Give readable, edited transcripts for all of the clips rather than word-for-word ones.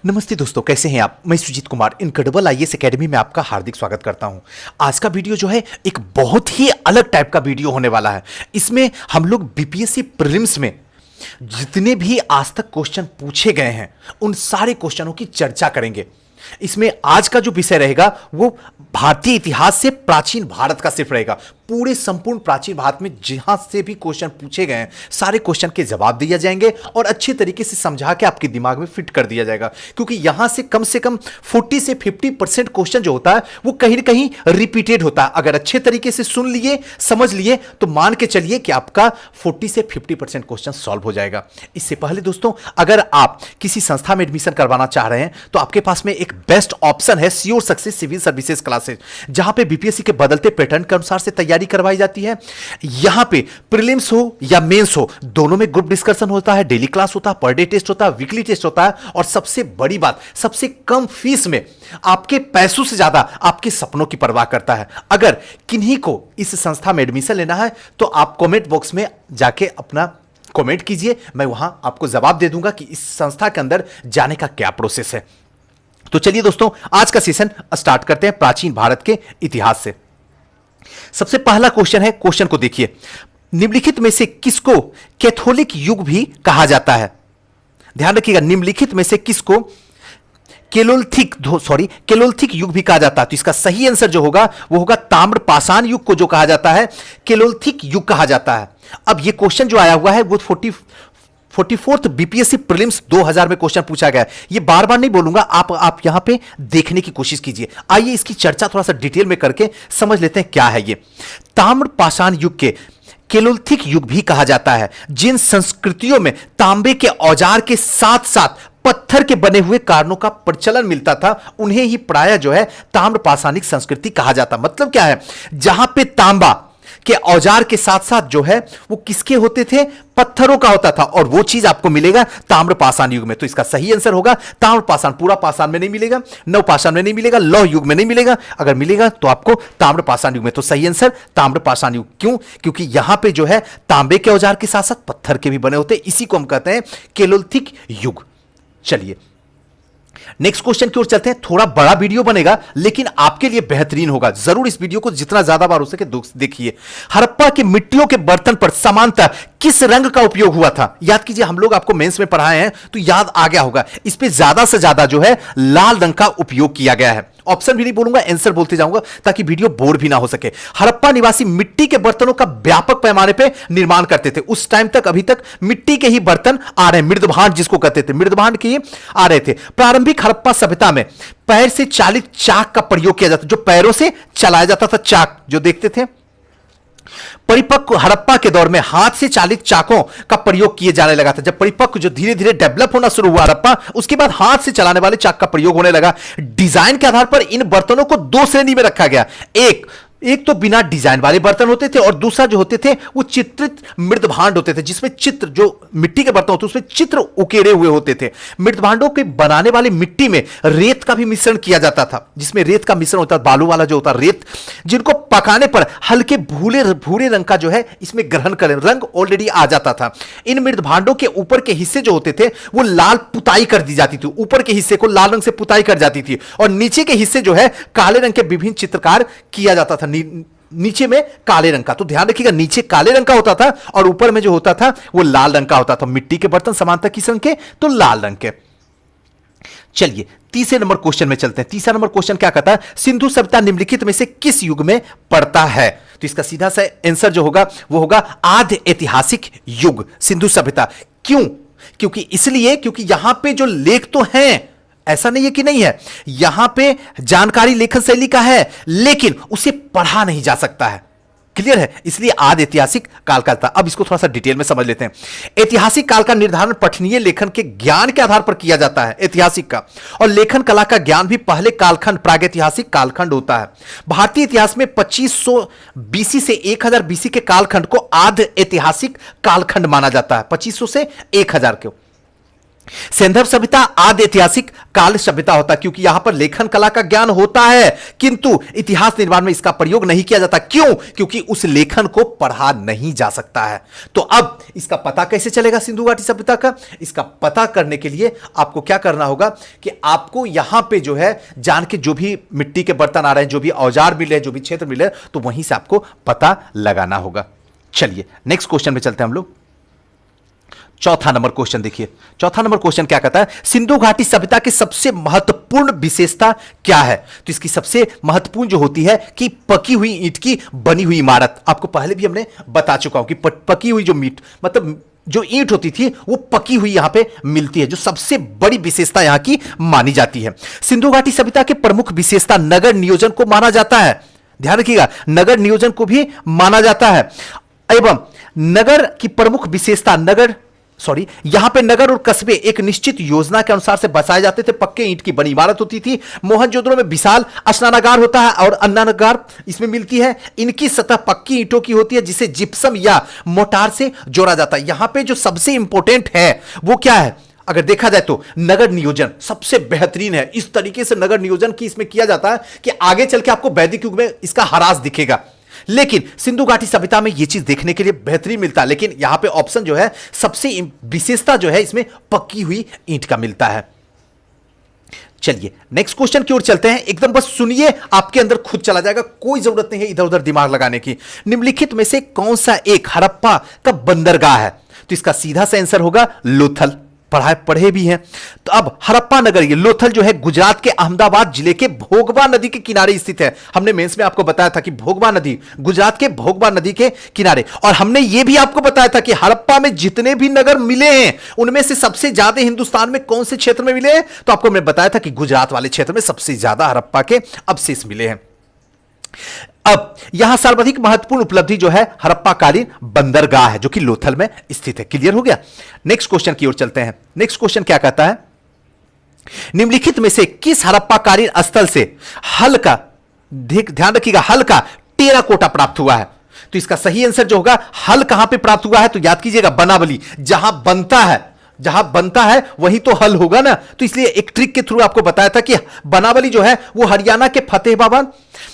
नमस्ते दोस्तों, कैसे हैं आप। मैं Sujeet Kumar incredible IAS academy में आपका हार्दिक स्वागत करता हूं। आज का वीडियो जो है एक बहुत ही अलग टाइप का वीडियो होने वाला है। इसमें हम लोग बीपीएससी प्रीलिम्स में जितने भी आज तक क्वेश्चन पूछे गए हैं उन सारे क्वेश्चनों की चर्चा करेंगे। इसमें आज का जो विषय रहेगा वो भारतीय इतिहास से प्राचीन भारत का सिर्फ रहेगा। पूरे संपूर्ण प्राचीन भारत में जहां से भी क्वेश्चन पूछे गए हैं सारे क्वेश्चन के जवाब दिए जाएंगे और अच्छे तरीके से समझा के आपके दिमाग में फिट कर दिया जाएगा। क्योंकि यहां से कम 40 से 50% क्वेश्चन जो होता है वो कहीं ना कहीं रिपीटेड होता है। अगर अच्छे तरीके से सुन लिए, समझ लिए तो मान के चलिए कि आपका 40 से 50% क्वेश्चन सॉल्व हो जाएगा। इससे पहले दोस्तों, अगर आप किसी संस्था में एडमिशन करवाना चाह रहे हैं तो आपके पास में एक बेस्ट ऑप्शन है sure success civil services classes, जहां पे बीपीएससी के बदलते पैटर्न के अनुसार से तैयारी करवाई जाती है। यहां पे प्रीलिम्स हो या मेंस हो, दोनों में ग्रुप डिस्कशन होता है, डेली क्लास होता है, पर डे टेस्ट होता है, वीकली टेस्ट होता है और सबसे बड़ी बात, सबसे कम फीस में आपके पैसों से ज्यादा आपके सपनों की परवाह करता है। अगर किन्हीं को इस संस्था में एडमिशन लेना है तो आप कमेंट बॉक्स में जाके अपना कमेंट कीजिए, मैं वहां आपको जवाब दे दूंगा कि इस संस्था के अंदर जाने का क्या प्रोसेस है। तो चलिए दोस्तों, आज का सेशन स्टार्ट करते हैं प्राचीन भारत के इतिहास से। सबसे पहला क्वेश्चन है, क्वेश्चन को देखिए। निम्नलिखित में से किसको कैथोलिक युग भी कहा जाता है? ध्यान रखिएगा, निम्नलिखित में से किसको केलोलिथिक युग भी कहा जाता है। तो इसका सही आंसर जो होगा वो होगा ताम्र पाषाण युग को जो कहा जाता है केलोलिथिक युग कहा जाता है। अब ये क्वेश्चन जो आया हुआ है वो 44th बीपीएससी प्रीलिम्स 2000 में क्वेश्चन पूछा गया है। ये बार बार नहीं बोलूंगा, आप यहां पे देखने की कोशिश कीजिए। आइए इसकी चर्चा थोड़ा सा डिटेल में करके समझ लेते हैं क्या है ये। ताम्र पाषाण युग के केलोलिथिक युग भी कहा जाता है। जिन संस्कृतियों में तांबे के औजार के साथ साथ पत्थर के बने हुए कारणों का प्रचलन मिलता था उन्हें ही प्रायः जो है ताम्र पाषाणिक संस्कृति कहा जाता। मतलब क्या है, जहां पे तांबा के औजार के साथ साथ जो है वो किसके होते थे, पत्थरों का होता था, और वो चीज आपको मिलेगा ताम्र पाषाण युग में। तो इसका सही आंसर होगा ताम्र पाषाण। पूरा पाषाण में नहीं मिलेगा, नव पाषाण में नहीं मिलेगा, लौह युग में नहीं मिलेगा। अगर मिलेगा तो आपको ताम्र पाषाण युग में। तो सही आंसर ताम्र पाषाण युग। क्यों? क्योंकि यहां पे जो है तांबे के औजार के साथ साथ पत्थर के भी बने होते हैं। इसी को हम कहते हैं केलोलिथिक युग। चलिए नेक्स्ट क्वेश्चन की ओर चलते हैं। थोड़ा बड़ा वीडियो बनेगा लेकिन आपके लिए बेहतरीन होगा। जरूर इस वीडियो को जितना ज्यादा बार हो सके देखिए। हड़प्पा की मिट्टियों के बर्तन पर समानतः किस रंग का उपयोग हुआ था? याद कीजिए, हम लोग आपको मेंस में पढ़ाए हैं तो याद आ गया होगा। इस पे ज्यादा से ज्यादा जो है लाल रंग का उपयोग किया गया है। ऑप्शन भी नहीं बोलूंगा, आंसर बोलते जाऊंगा ताकि वीडियो बोर भी ना हो सके। हड़प्पा निवासी मिट्टी के बर्तनों का व्यापक पैमाने पे निर्माण करते थे। उस टाइम तक अभी तक मिट्टी के ही बर्तन आ रहे हैं, मृदभांड जिसको कहते थे, मृदभांड के आ रहे थे। प्रारंभिक हड़प्पा सभ्यता में पैर से चालित चाक का प्रयोग किया जाता, जो पैरों से चलाया जाता था, चाक जो देखते थे। परिपक्व हड़प्पा के दौर में हाथ से चालित चाकों का प्रयोग किए जाने लगा था। जब परिपक्व जो धीरे धीरे डेवलप होना शुरू हुआ हड़प्पा, उसके बाद हाथ से चलाने वाले चाक का प्रयोग होने लगा। डिजाइन के आधार पर इन बर्तनों को दो श्रेणी में रखा गया। एक तो बिना डिजाइन वाले बर्तन होते थे और दूसरा जो होते थे वो चित्रित मृदभांड होते थे, जिसमें चित्र, जो मिट्टी के बर्तन होते उसमें चित्र उकेरे हुए होते थे। मृदभांडों के बनाने वाली मिट्टी में रेत का भी मिश्रण किया जाता था, जिसमें रेत का मिश्रण होता, बालू वाला जो होता रेत, जिनको पकाने पर हल्के भूरे रंग का जो है इसमें ग्रहण कर रंग ऑलरेडी आ जाता था। इन मृदभांडों के ऊपर के हिस्से जो होते थे वो लाल पुताई कर दी जाती थी। ऊपर के हिस्से को लाल रंग से पुताई कर जाती थी और नीचे के हिस्से जो है काले रंग के विभिन्न चित्रकार किया जाता था। नीचे में काले रंग का, तो ध्यान रखिएगा, नीचे काले रंग का होता था और ऊपर में जो होता था वो लाल रंग का होता था। मिट्टी के बर्तन समानता किस रंग के? तो लाल रंग के। चलिए तीसरे नंबर क्वेश्चन में चलते हैं। तीसरा नंबर क्वेश्चन क्या कहता है? सिंधु सभ्यता निम्नलिखित में से किस युग में पड़ता है? तो इसका सीधा सा आंसर जो होगा वो होगा आद्य ऐतिहासिक युग, सिंधु सभ्यता। क्यों? क्योंकि यहां पे जो लेख तो हैं, ऐसा नहीं है कि नहीं है, यहां पे जानकारी लेखन शैली का है लेकिन उसे पढ़ा नहीं जा सकता है। क्लियर है? इसलिए आदि ऐतिहासिक काल का था। अब इसको थोड़ा सा डिटेल में समझ लेते हैं। ऐतिहासिक काल का निर्धारण पठनीय लेखन के ज्ञान के आधार पर किया जाता है, ऐतिहासिक का, और लेखन कला का ज्ञान भी पहले कालखंड प्रागैतिहासिक कालखंड होता है। भारतीय इतिहास में 2500 बीसी से 1000 बीसी के कालखंड को आद्य ऐतिहासिक कालखंड माना जाता है। 2500 से 1000 के सिंधव सभ्यता आदि ऐतिहासिक काल सभ्यता होता है, क्योंकि यहां पर लेखन कला का ज्ञान होता है किंतु इतिहास निर्माण में इसका प्रयोग नहीं किया जाता। क्यों? क्योंकि उस लेखन को पढ़ा नहीं जा सकता है। तो अब इसका पता कैसे चलेगा सिंधु घाटी सभ्यता का? इसका पता करने के लिए आपको क्या करना होगा कि आपको यहां पे जो है जान के, जो भी मिट्टी के बर्तन आ रहे हैं, जो भी औजार मिले, जो भी क्षेत्र मिले, तो वहीं से आपको पता लगाना होगा। चलिए नेक्स्ट क्वेश्चन में चलते हैं हम लोग। चौथा नंबर क्वेश्चन देखिए, चौथा नंबर क्वेश्चन क्या कहता है? सिंधु घाटी सभ्यता की सबसे महत्वपूर्ण विशेषता क्या है? तो इसकी सबसे महत्वपूर्ण जो होती है कि पकी हुई ईंट की बनी हुई इमारत। आपको पहले भी हमने बता चुका हूं कि पकी हुई जो मतलब जो ईंट होती थी वो पकी हुई यहां पे मिलती है, जो सबसे बड़ी विशेषता यहां की मानी जाती है। सिंधु घाटी सभ्यता की प्रमुख विशेषता नगर नियोजन को माना जाता है। ध्यान रखिएगा, नगर नियोजन को भी माना जाता है। एवं नगर की प्रमुख विशेषता यहां पे नगर और कस्बे एक निश्चित योजना के अनुसार से बसाए जाते थे। पक्के ईंट की बनी इमारत होती थी। मोहनजोदड़ो में विशाल स्नानागार होता है और अन्नागार इसमें मिलती है। इनकी सतह पक्की ईंटों की होती है जिसे जिप्सम या मोटार से जोड़ा जाता है। यहां पे जो सबसे इंपॉर्टेंट है वो क्या है? अगर देखा जाए तो नगर नियोजन सबसे बेहतरीन है। इस तरीके से नगर नियोजन की इसमें किया जाता है कि आगे चल के आपको वैदिक युग में इसका ह्रास दिखेगा। लेकिन सिंधु घाटी सभ्यता में यह चीज देखने के लिए बेहतरीन मिलता है। लेकिन यहां पे ऑप्शन जो है सबसे विशेषता जो है इसमें पक्की हुई ईंट का मिलता है। चलिए नेक्स्ट क्वेश्चन की ओर चलते हैं। एकदम बस सुनिए, आपके अंदर खुद चला जाएगा, कोई जरूरत नहीं है इधर उधर दिमाग लगाने की। निम्नलिखित में से कौन सा एक हड़प्पा का बंदरगाह है? तो इसका सीधा सा आंसर होगा लोथल। पढ़े भी हैं। तो अब हड़प्पा नगर, ये लोथल जो है गुजरात के अहमदाबाद जिले के भोगवा नदी के किनारे स्थित है। हमने मेंस में आपको बताया था कि भोगवा नदी गुजरात के भोगवा नदी के किनारे, और हमने यह भी आपको बताया था कि हड़प्पा में जितने भी नगर मिले हैं उनमें से सबसे ज्यादा हिंदुस्तान में कौन से क्षेत्र में मिले हैं? तो आपको मैंने बताया था कि गुजरात वाले क्षेत्र में सबसे ज्यादा हड़प्पा के अवशेष मिले हैं। अब यहां सर्वाधिक महत्वपूर्ण उपलब्धि जो है हड़प्पाकालीन बंदरगाह है जो कि लोथल में स्थित है। क्लियर हो गया? नेक्स्ट क्वेश्चन की ओर चलते हैं। नेक्स्ट क्वेश्चन क्या कहता है? निम्नलिखित में से किस हड़प्पाकालीन स्थल से हल्का, ध्यान रखिएगा, हल्का टेराकोटा प्राप्त हुआ है? तो इसका सही आंसर जो होगा, हल कहां पे प्राप्त हुआ है? तो याद कीजिएगा, बनावली। जहां बनता है वही तो हल होगा ना। तो इसलिए एक ट्रिक के थ्रू आपको बताया था कि बनावली जो है वो हरियाणा के फतेहाबाद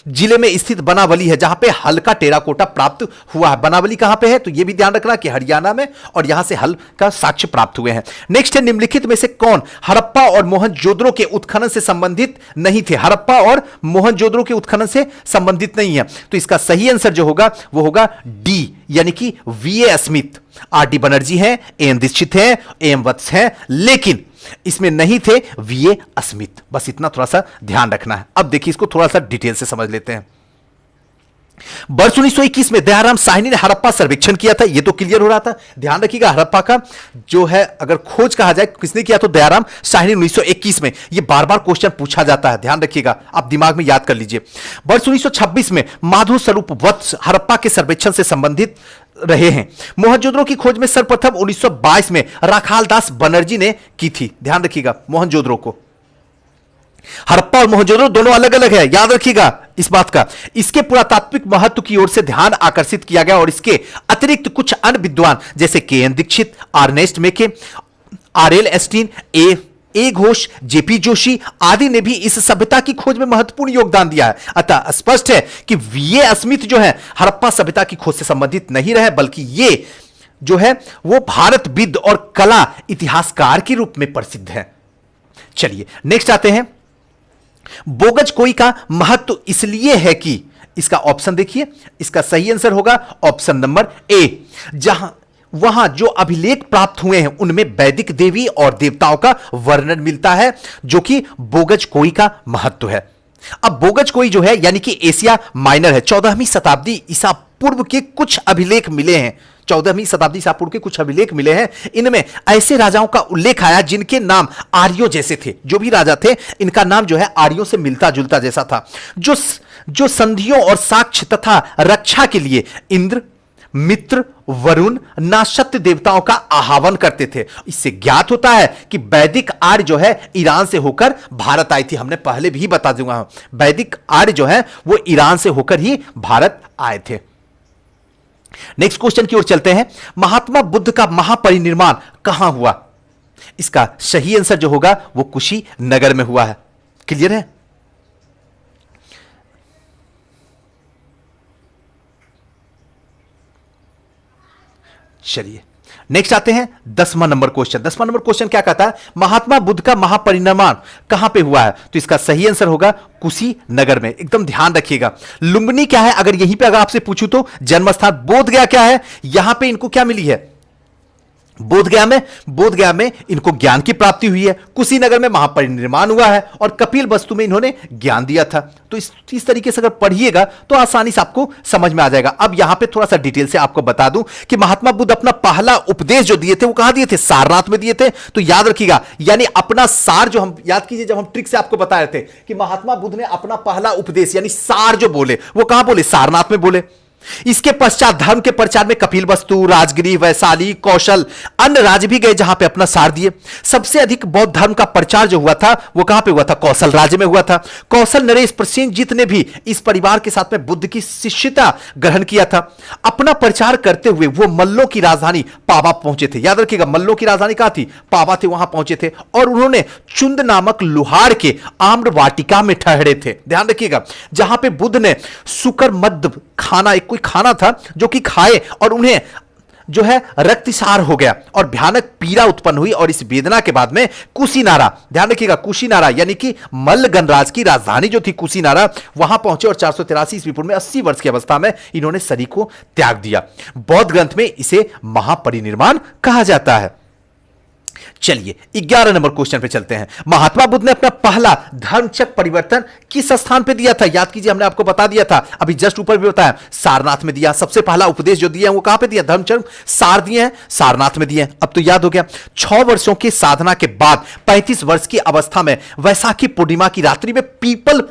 जिले में स्थित बनावली है जहां पे हल का टेराकोटा प्राप्त हुआ है। बनावली कहां पे है? तो यह भी ध्यान रखना कि हरियाणा में, और यहां से हल का साक्ष्य प्राप्त हुए हैं। नेक्स्ट है, निम्नलिखित में से कौन हड़प्पा और मोहनजोदड़ो के उत्खनन से संबंधित नहीं थे? हड़प्पा और मोहनजोदड़ो के उत्खनन से संबंधित नहीं है। तो इसका सही आंसर जो होगा वो होगा डी, यानी कि वीए स्मिथ। आर डी बनर्जी हैं, एम दीक्षित हैं, एम वत्स हैं, लेकिन इसमें नहीं थे वीए स्मिथ। बस इतना थोड़ा सा ध्यान रखना है। अब देखिए इसको थोड़ा सा डिटेल से समझ लेते हैं। वर्ष 1921 में दयाराम साहनी ने हड़प्पा सर्वेक्षण किया था। यह तो क्लियर हो रहा था। ध्यान रखिएगा, हड़प्पा का जो है अगर खोज कहा जाए किसने किया तो दयाराम साहनी 1921 में। यह बार बार क्वेश्चन पूछा जाता है, ध्यान रखिएगा, आप दिमाग में याद कर लीजिए। वर्ष 1926 में माधव स्वरूप वत्स हड़प्पा के सर्वेक्षण से संबंधित रहे हैं। मोहनजोदड़ो की खोज में सर्वप्रथम 1922 में राखालदास बनर्जी ने की थी। ध्यान रखिएगा, मोहनजोदड़ो को, हड़प्पा और मोहनजोदड़ो दोनों अलग अलग है, याद रखिएगा इस बात का। इसके पुरातात्विक महत्व की ओर से ध्यान आकर्षित किया गया और इसके अतिरिक्त कुछ अन्य विद्वान जैसे के एन दीक्षित, आर्नेस्ट मेके, आर एल एस्टीन, ए घोष, जेपी जोशी आदि ने भी इस सभ्यता की खोज में महत्वपूर्ण योगदान दिया है। अतः स्पष्ट है कि वीए स्मिथ जो है हड़प्पा सभ्यता की खोज से संबंधित नहीं रहे, बल्कि ये जो है वो भारतविद और कला इतिहासकार के रूप में प्रसिद्ध है। चलिए नेक्स्ट आते हैं। बोगज कोई का महत्व इसलिए है कि, इसका ऑप्शन देखिए, इसका सही आंसर होगा ऑप्शन नंबर ए। वहां जो अभिलेख प्राप्त हुए हैं उनमें वैदिक देवी और देवताओं का वर्णन मिलता है, जो कि बोगज कोई का महत्व है। अब बोगज कोई जो है यानी कि एशिया माइनर है। 14वीं शताब्दी ईसा पूर्व के कुछ अभिलेख मिले हैं। 14वीं शताब्दी ईसा पूर्व के कुछ अभिलेख मिले हैं। इनमें ऐसे राजाओं का उल्लेख आया जिनके नाम आर्यों जैसे थे। जो भी राजा थे इनका नाम जो है आर्यों से मिलता जुलता जैसा था, जो संधियों और साक्ष्य तथा रक्षा के लिए इंद्र, मित्र, वरुण, नासत्य देवताओं का आह्वान करते थे। इससे ज्ञात होता है कि वैदिक आर्य जो है ईरान से होकर भारत आई थी। हमने पहले भी बता दूंगा, वैदिक आर्य जो है वो ईरान से होकर ही भारत आए थे। नेक्स्ट क्वेश्चन की ओर चलते हैं। महात्मा बुद्ध का महापरिनिर्वाण कहां हुआ? इसका सही आंसर जो होगा वो कुशीनगर में हुआ है। क्लियर है? चलिए नेक्स्ट आते हैं 10वां नंबर क्वेश्चन। 10वां नंबर क्वेश्चन क्या कहता है, महात्मा बुद्ध का महापरिनिर्वाण कहां पे हुआ है? तो इसका सही आंसर होगा कुशीनगर में। एकदम ध्यान रखिएगा। लुंबिनी क्या है, अगर यहीं पे अगर आपसे पूछूं तो जन्म स्थान। बोधगया क्या है, यहां पे इनको क्या मिली है? बोधगया में इनको ज्ञान की प्राप्ति हुई है। कुशीनगर में महापरिनिर्वाण हुआ है और कपिल वस्तु में इन्होंने ज्ञान दिया था। तो इस तरीके से अगर पढ़िएगा तो आसानी से आपको समझ में आ जाएगा। अब यहां पे थोड़ा सा डिटेल से आपको बता दूं कि महात्मा बुद्ध अपना पहला उपदेश जो दिए थे वो कहां दिए थे? सारनाथ में दिए थे। तो याद रखिएगा, यानी अपना सार जो हम याद कीजिए, जब हम ट्रिक से आपको बता रहे थे कि महात्मा बुद्ध ने अपना पहला उपदेश यानी सार जो बोले वो कहां बोले? सारनाथ में बोले। इसके पश्चात धर्म के प्रचार में कपिल वस्तु, राजगिरी, वैशाली, कौशल, अन्य राज्य भी गए जहां पे अपना सार दिए। सबसे अधिक बौद्ध धर्म का प्रचार जो हुआ था वो कहां पे हुआ था? कौशल राज्य में हुआ था। कौशल नरेश प्रसेनजीत ने भी इस परिवार के साथ में बुद्ध की शिष्यता ग्रहण किया था। अपना प्रचार करते हुए वो मल्लों की राजधानी पावा पहुंचे थे। याद रखिएगा, मल्लों की राजधानी कहां थी? पावा थी, वहां पहुंचे थे और उन्होंने चुंद नामक लुहार के आम्र वाटिका में ठहरे थे। ध्यान रखिएगा, जहां पे बुद्ध ने सुकर मध्य खाना, एक कोई खाना था जो कि खाए और उन्हें जो है रक्तसार हो गया और भयानक पीड़ा उत्पन्न हुई और इस वेदना के बाद में कुशीनारा, ध्यान रखिएगा कुशीनारा यानी कि मल्ल गणराज की राजधानी जो थी कुशीनारा, वहां पहुंचे और 483 ईस्वी पूर्व में 80 वर्ष की अवस्था में इन्होंने शरीर को त्याग दिया। बौद्ध ग्रंथ में इसे महापरिनिर्वाण कहा जाता है। चलिए 11 नंबर क्वेश्चन पे चलते हैं। महात्मा बुद्ध ने अपना पहला धर्मचक्र परिवर्तन किस स्थान पे दिया था? याद कीजिए, हमने आपको बता दिया था अभी जस्ट ऊपर भी बताया, सारनाथ में दिया। सबसे पहला उपदेश जो दिया है वो कहां पे दिया? धर्मचक्र सार दिए हैं, सारनाथ में दिए हैं। अब तो याद हो गया। 6 वर्षों की साधना के बाद 35 वर्ष की अवस्था में वैशाखी पूर्णिमा की रात्रि में पीपल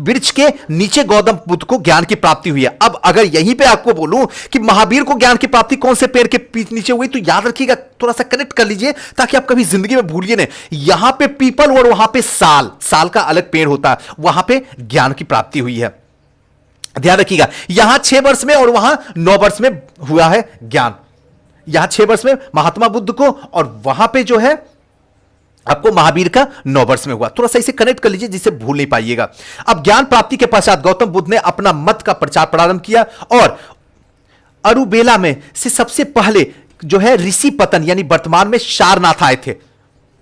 वृक्ष के नीचे गौतम बुद्ध को ज्ञान की प्राप्ति हुई है। अब अगर यहीं पे आपको बोलूं कि महावीर को ज्ञान की प्राप्ति कौन से पेड़ के नीचे हुई, तो याद रखिएगा, थोड़ा सा कनेक्ट कर लीजिए ताकि आप कभी जिंदगी में भूलिए नहीं। यहां पे पीपल और वहां पे साल का अलग पेड़ होता है, वहां पे ज्ञान की प्राप्ति हुई है। ध्यान रखिएगा, यहां 6 वर्ष में और वहां 9 वर्ष में हुआ है ज्ञान। यहां 6 वर्ष में महात्मा बुद्ध को और वहां पे जो है आपको महावीर का 9 वर्ष में हुआ। थोड़ा सा इसे कनेक्ट कर लीजिए जिससे भूल नहीं पाइएगा। अब ज्ञान प्राप्ति के पश्चात गौतम बुद्ध ने अपना मत का प्रचार प्रारंभ किया और अरुबेला में से सबसे पहले जो है ऋषि पतन यानी वर्तमान में सारनाथ आए थे।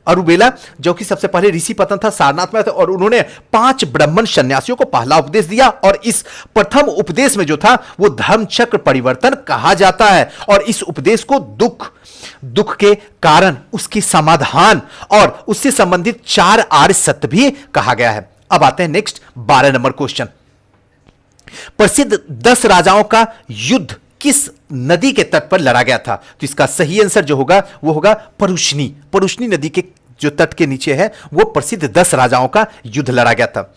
अरुबेला जो कि सबसे पहले ऋषि पतन था, सारनाथ में थे और उन्होंने 5 ब्राह्मण सन्यासियों को पहला उपदेश दिया और इस प्रथम उपदेश में जो था वो धर्मचक्र परिवर्तन कहा जाता है। और इस उपदेश को दुख के कारण, उसकी समाधान और उससे संबंधित 4 आर्य सत्य भी कहा गया है। अब आते हैं नेक्स्ट 12 नंबर क्वेश्चन। प्रसिद्ध 10 राजाओं का युद्ध किस नदी के तट पर लड़ा गया था? तो इसका सही आंसर जो होगा वो होगा परुष्णी नदी के जो तट के नीचे है वो प्रसिद्ध 10 राजाओं का युद्ध लड़ा गया था।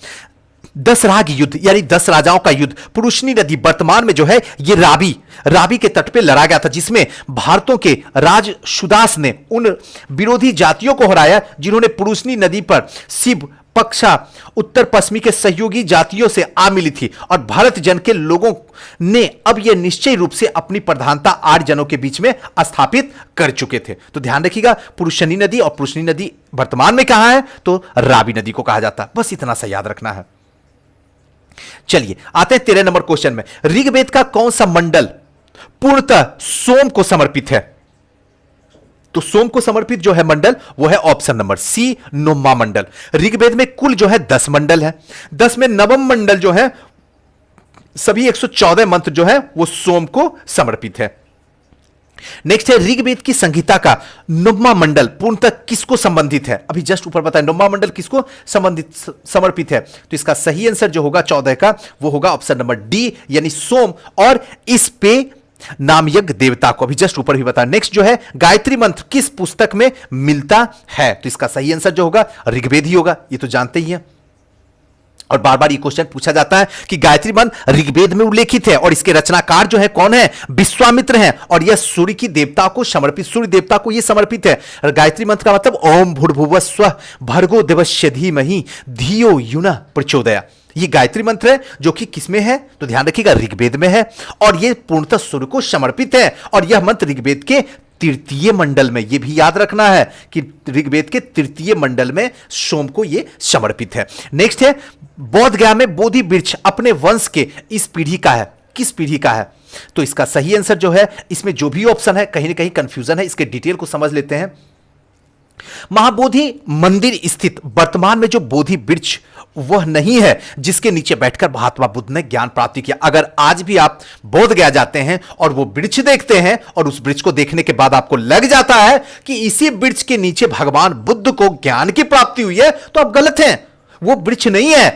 10 राग युद्ध यानी 10 राजाओं का युद्ध पुरुषनी नदी वर्तमान में जो है ये रावी के तट पे लड़ा गया था, जिसमें भारतों के राज सुदास ने उन विरोधी जातियों को हराया जिन्होंने पुरुषनी नदी पर शिव पक्षा उत्तर पश्चिमी के सहयोगी जातियों से आ मिली थी और भारत जन के लोगों ने अब यह निश्चय रूप से अपनी प्रधानता आर्य जनों के बीच में स्थापित कर चुके थे। तो ध्यान रखिएगा, पुरुषनी नदी और पुरुषनी नदी वर्तमान में कहां है? तो रावी नदी को कहा जाता है। बस इतना सा याद रखना है। चलिए आते हैं 13 नंबर क्वेश्चन में। ऋग्वेद का कौन सा मंडल पूर्णतः सोम को समर्पित है? तो सोम को समर्पित जो है मंडल वो है ऑप्शन नंबर सी, नोमा मंडल। ऋग्वेद में कुल जो है 10 मंडल है। 10 में नवम मंडल जो है सभी 114 मंत्र जो है वो सोम को समर्पित है। नेक्स्ट है ऋग्वेद की संहिता का नौवां मंडल पूर्णतः किसको संबंधित है? अभी जस्ट ऊपर बताया नौवां मंडल किसको संबंधित समर्पित है? तो इसका सही आंसर जो होगा 14 का वो होगा ऑप्शन नंबर डी यानी सोम और इस पे नाम यज्ञ देवता को। अभी जस्ट ऊपर भी बताया। नेक्स्ट जो है गायत्री मंत्र किस पुस्तक में मिलता है? तो इसका सही आंसर जो होगा ऋग्वेद ही होगा, ये तो जानते ही हैं। और बार बार ये क्वेश्चन पूछा जाता है कि गायत्री मंत्र ऋग्वेद में उल्लेखित है और इसके रचनाकार जो है कौन है? विश्वामित्र हैं और यह सूर्य की देवता को समर्पित, सूर्य देवता को यह समर्पित है। और गायत्री मंत्र का मतलब ओम भूर्भुवः स्वः भर्गो देवस्य धीमहि धियो युनः प्रचोदयात्। ये गायत्री मंत्र है जो कि किसमें है? तो ध्यान रखिएगा ऋग्वेद में है और यह पूर्णतः सूर्य को समर्पित है और यह मंत्र ऋग्वेद के तृतीय मंडल में, यह भी याद रखना है कि ऋग्वेद के तृतीय मंडल में सोम को यह समर्पित है। नेक्स्ट है, बोध गया में बोधि वृक्ष अपने वंश के इस पीढ़ी का है, किस पीढ़ी का है? तो इसका सही आंसर जो है, इसमें जो भी ऑप्शन है कहीं ना कहीं कंफ्यूजन है, इसके डिटेल को समझ लेते हैं। महाबोधि मंदिर स्थित वर्तमान में जो बोधि वृक्ष वह नहीं है जिसके नीचे बैठकर महात्मा बुद्ध ने ज्ञान प्राप्ति किया। अगर आज भी आप बोध गया जाते हैं और वो वृक्ष देखते हैं और उस वृक्ष को देखने के बाद आपको लग जाता है कि इसी वृक्ष के नीचे भगवान बुद्ध को ज्ञान की प्राप्ति हुई है, तो आप गलत हैं, वो वृक्ष नहीं है।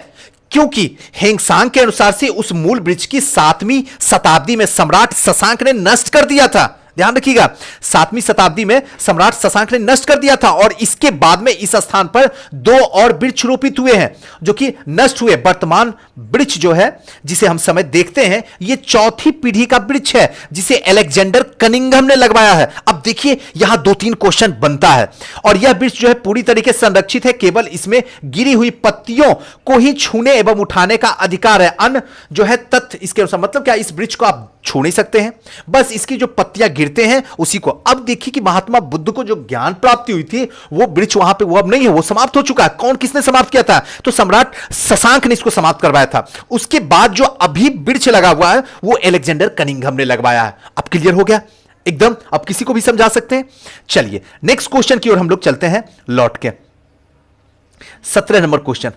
क्योंकि हेंगसांग के अनुसार से उस मूल वृक्ष की 7वीं शताब्दी में सम्राट शशांक ने नष्ट कर दिया था। ध्यान रखिएगा, 7वीं शताब्दी में सम्राट शशांक ने नष्ट कर दिया था और इसके बाद में इस स्थान पर 2 और वृक्ष रोपित हुए हैं जो कि नष्ट हुए। वर्तमान वृक्ष जो है जिसे हम समय देखते हैं, यह चौथी पीढ़ी का वृक्ष है जिसे अलेक्जेंडर कनिंघम ने लगवाया है। अब देखिए यहां 2-3 क्वेश्चन बनता है और यह वृक्ष जो है पूरी तरीके से संरक्षित है, केवल इसमें गिरी हुई पत्तियों को ही छूने एवं उठाने का अधिकार है। अन्य जो है तथ्य इसके अनुसार, मतलब क्या, इस वृक्ष को आप छू नहीं सकते हैं, बस इसकी जो पत्तियां गिरते हैं उसी को। अब देखिए कि महात्मा बुद्ध को जो ज्ञान प्राप्ति हुई थी वो वृक्ष वहां पे वो अब नहीं है, वो समाप्त हो चुका है। कौन, किसने समाप्त किया था? तो सम्राट शशांक ने इसको समाप्त करवाया था। उसके बाद जो अभी वृक्ष लगा हुआ है वो अलेक्जेंडर कनिंघम ने लगवाया है। अब क्लियर हो गया एकदम, अब किसी को भी समझा सकते हैं। चलिए नेक्स्ट क्वेश्चन की ओर हम लोग चलते हैं लौट के। 17 नंबर क्वेश्चन।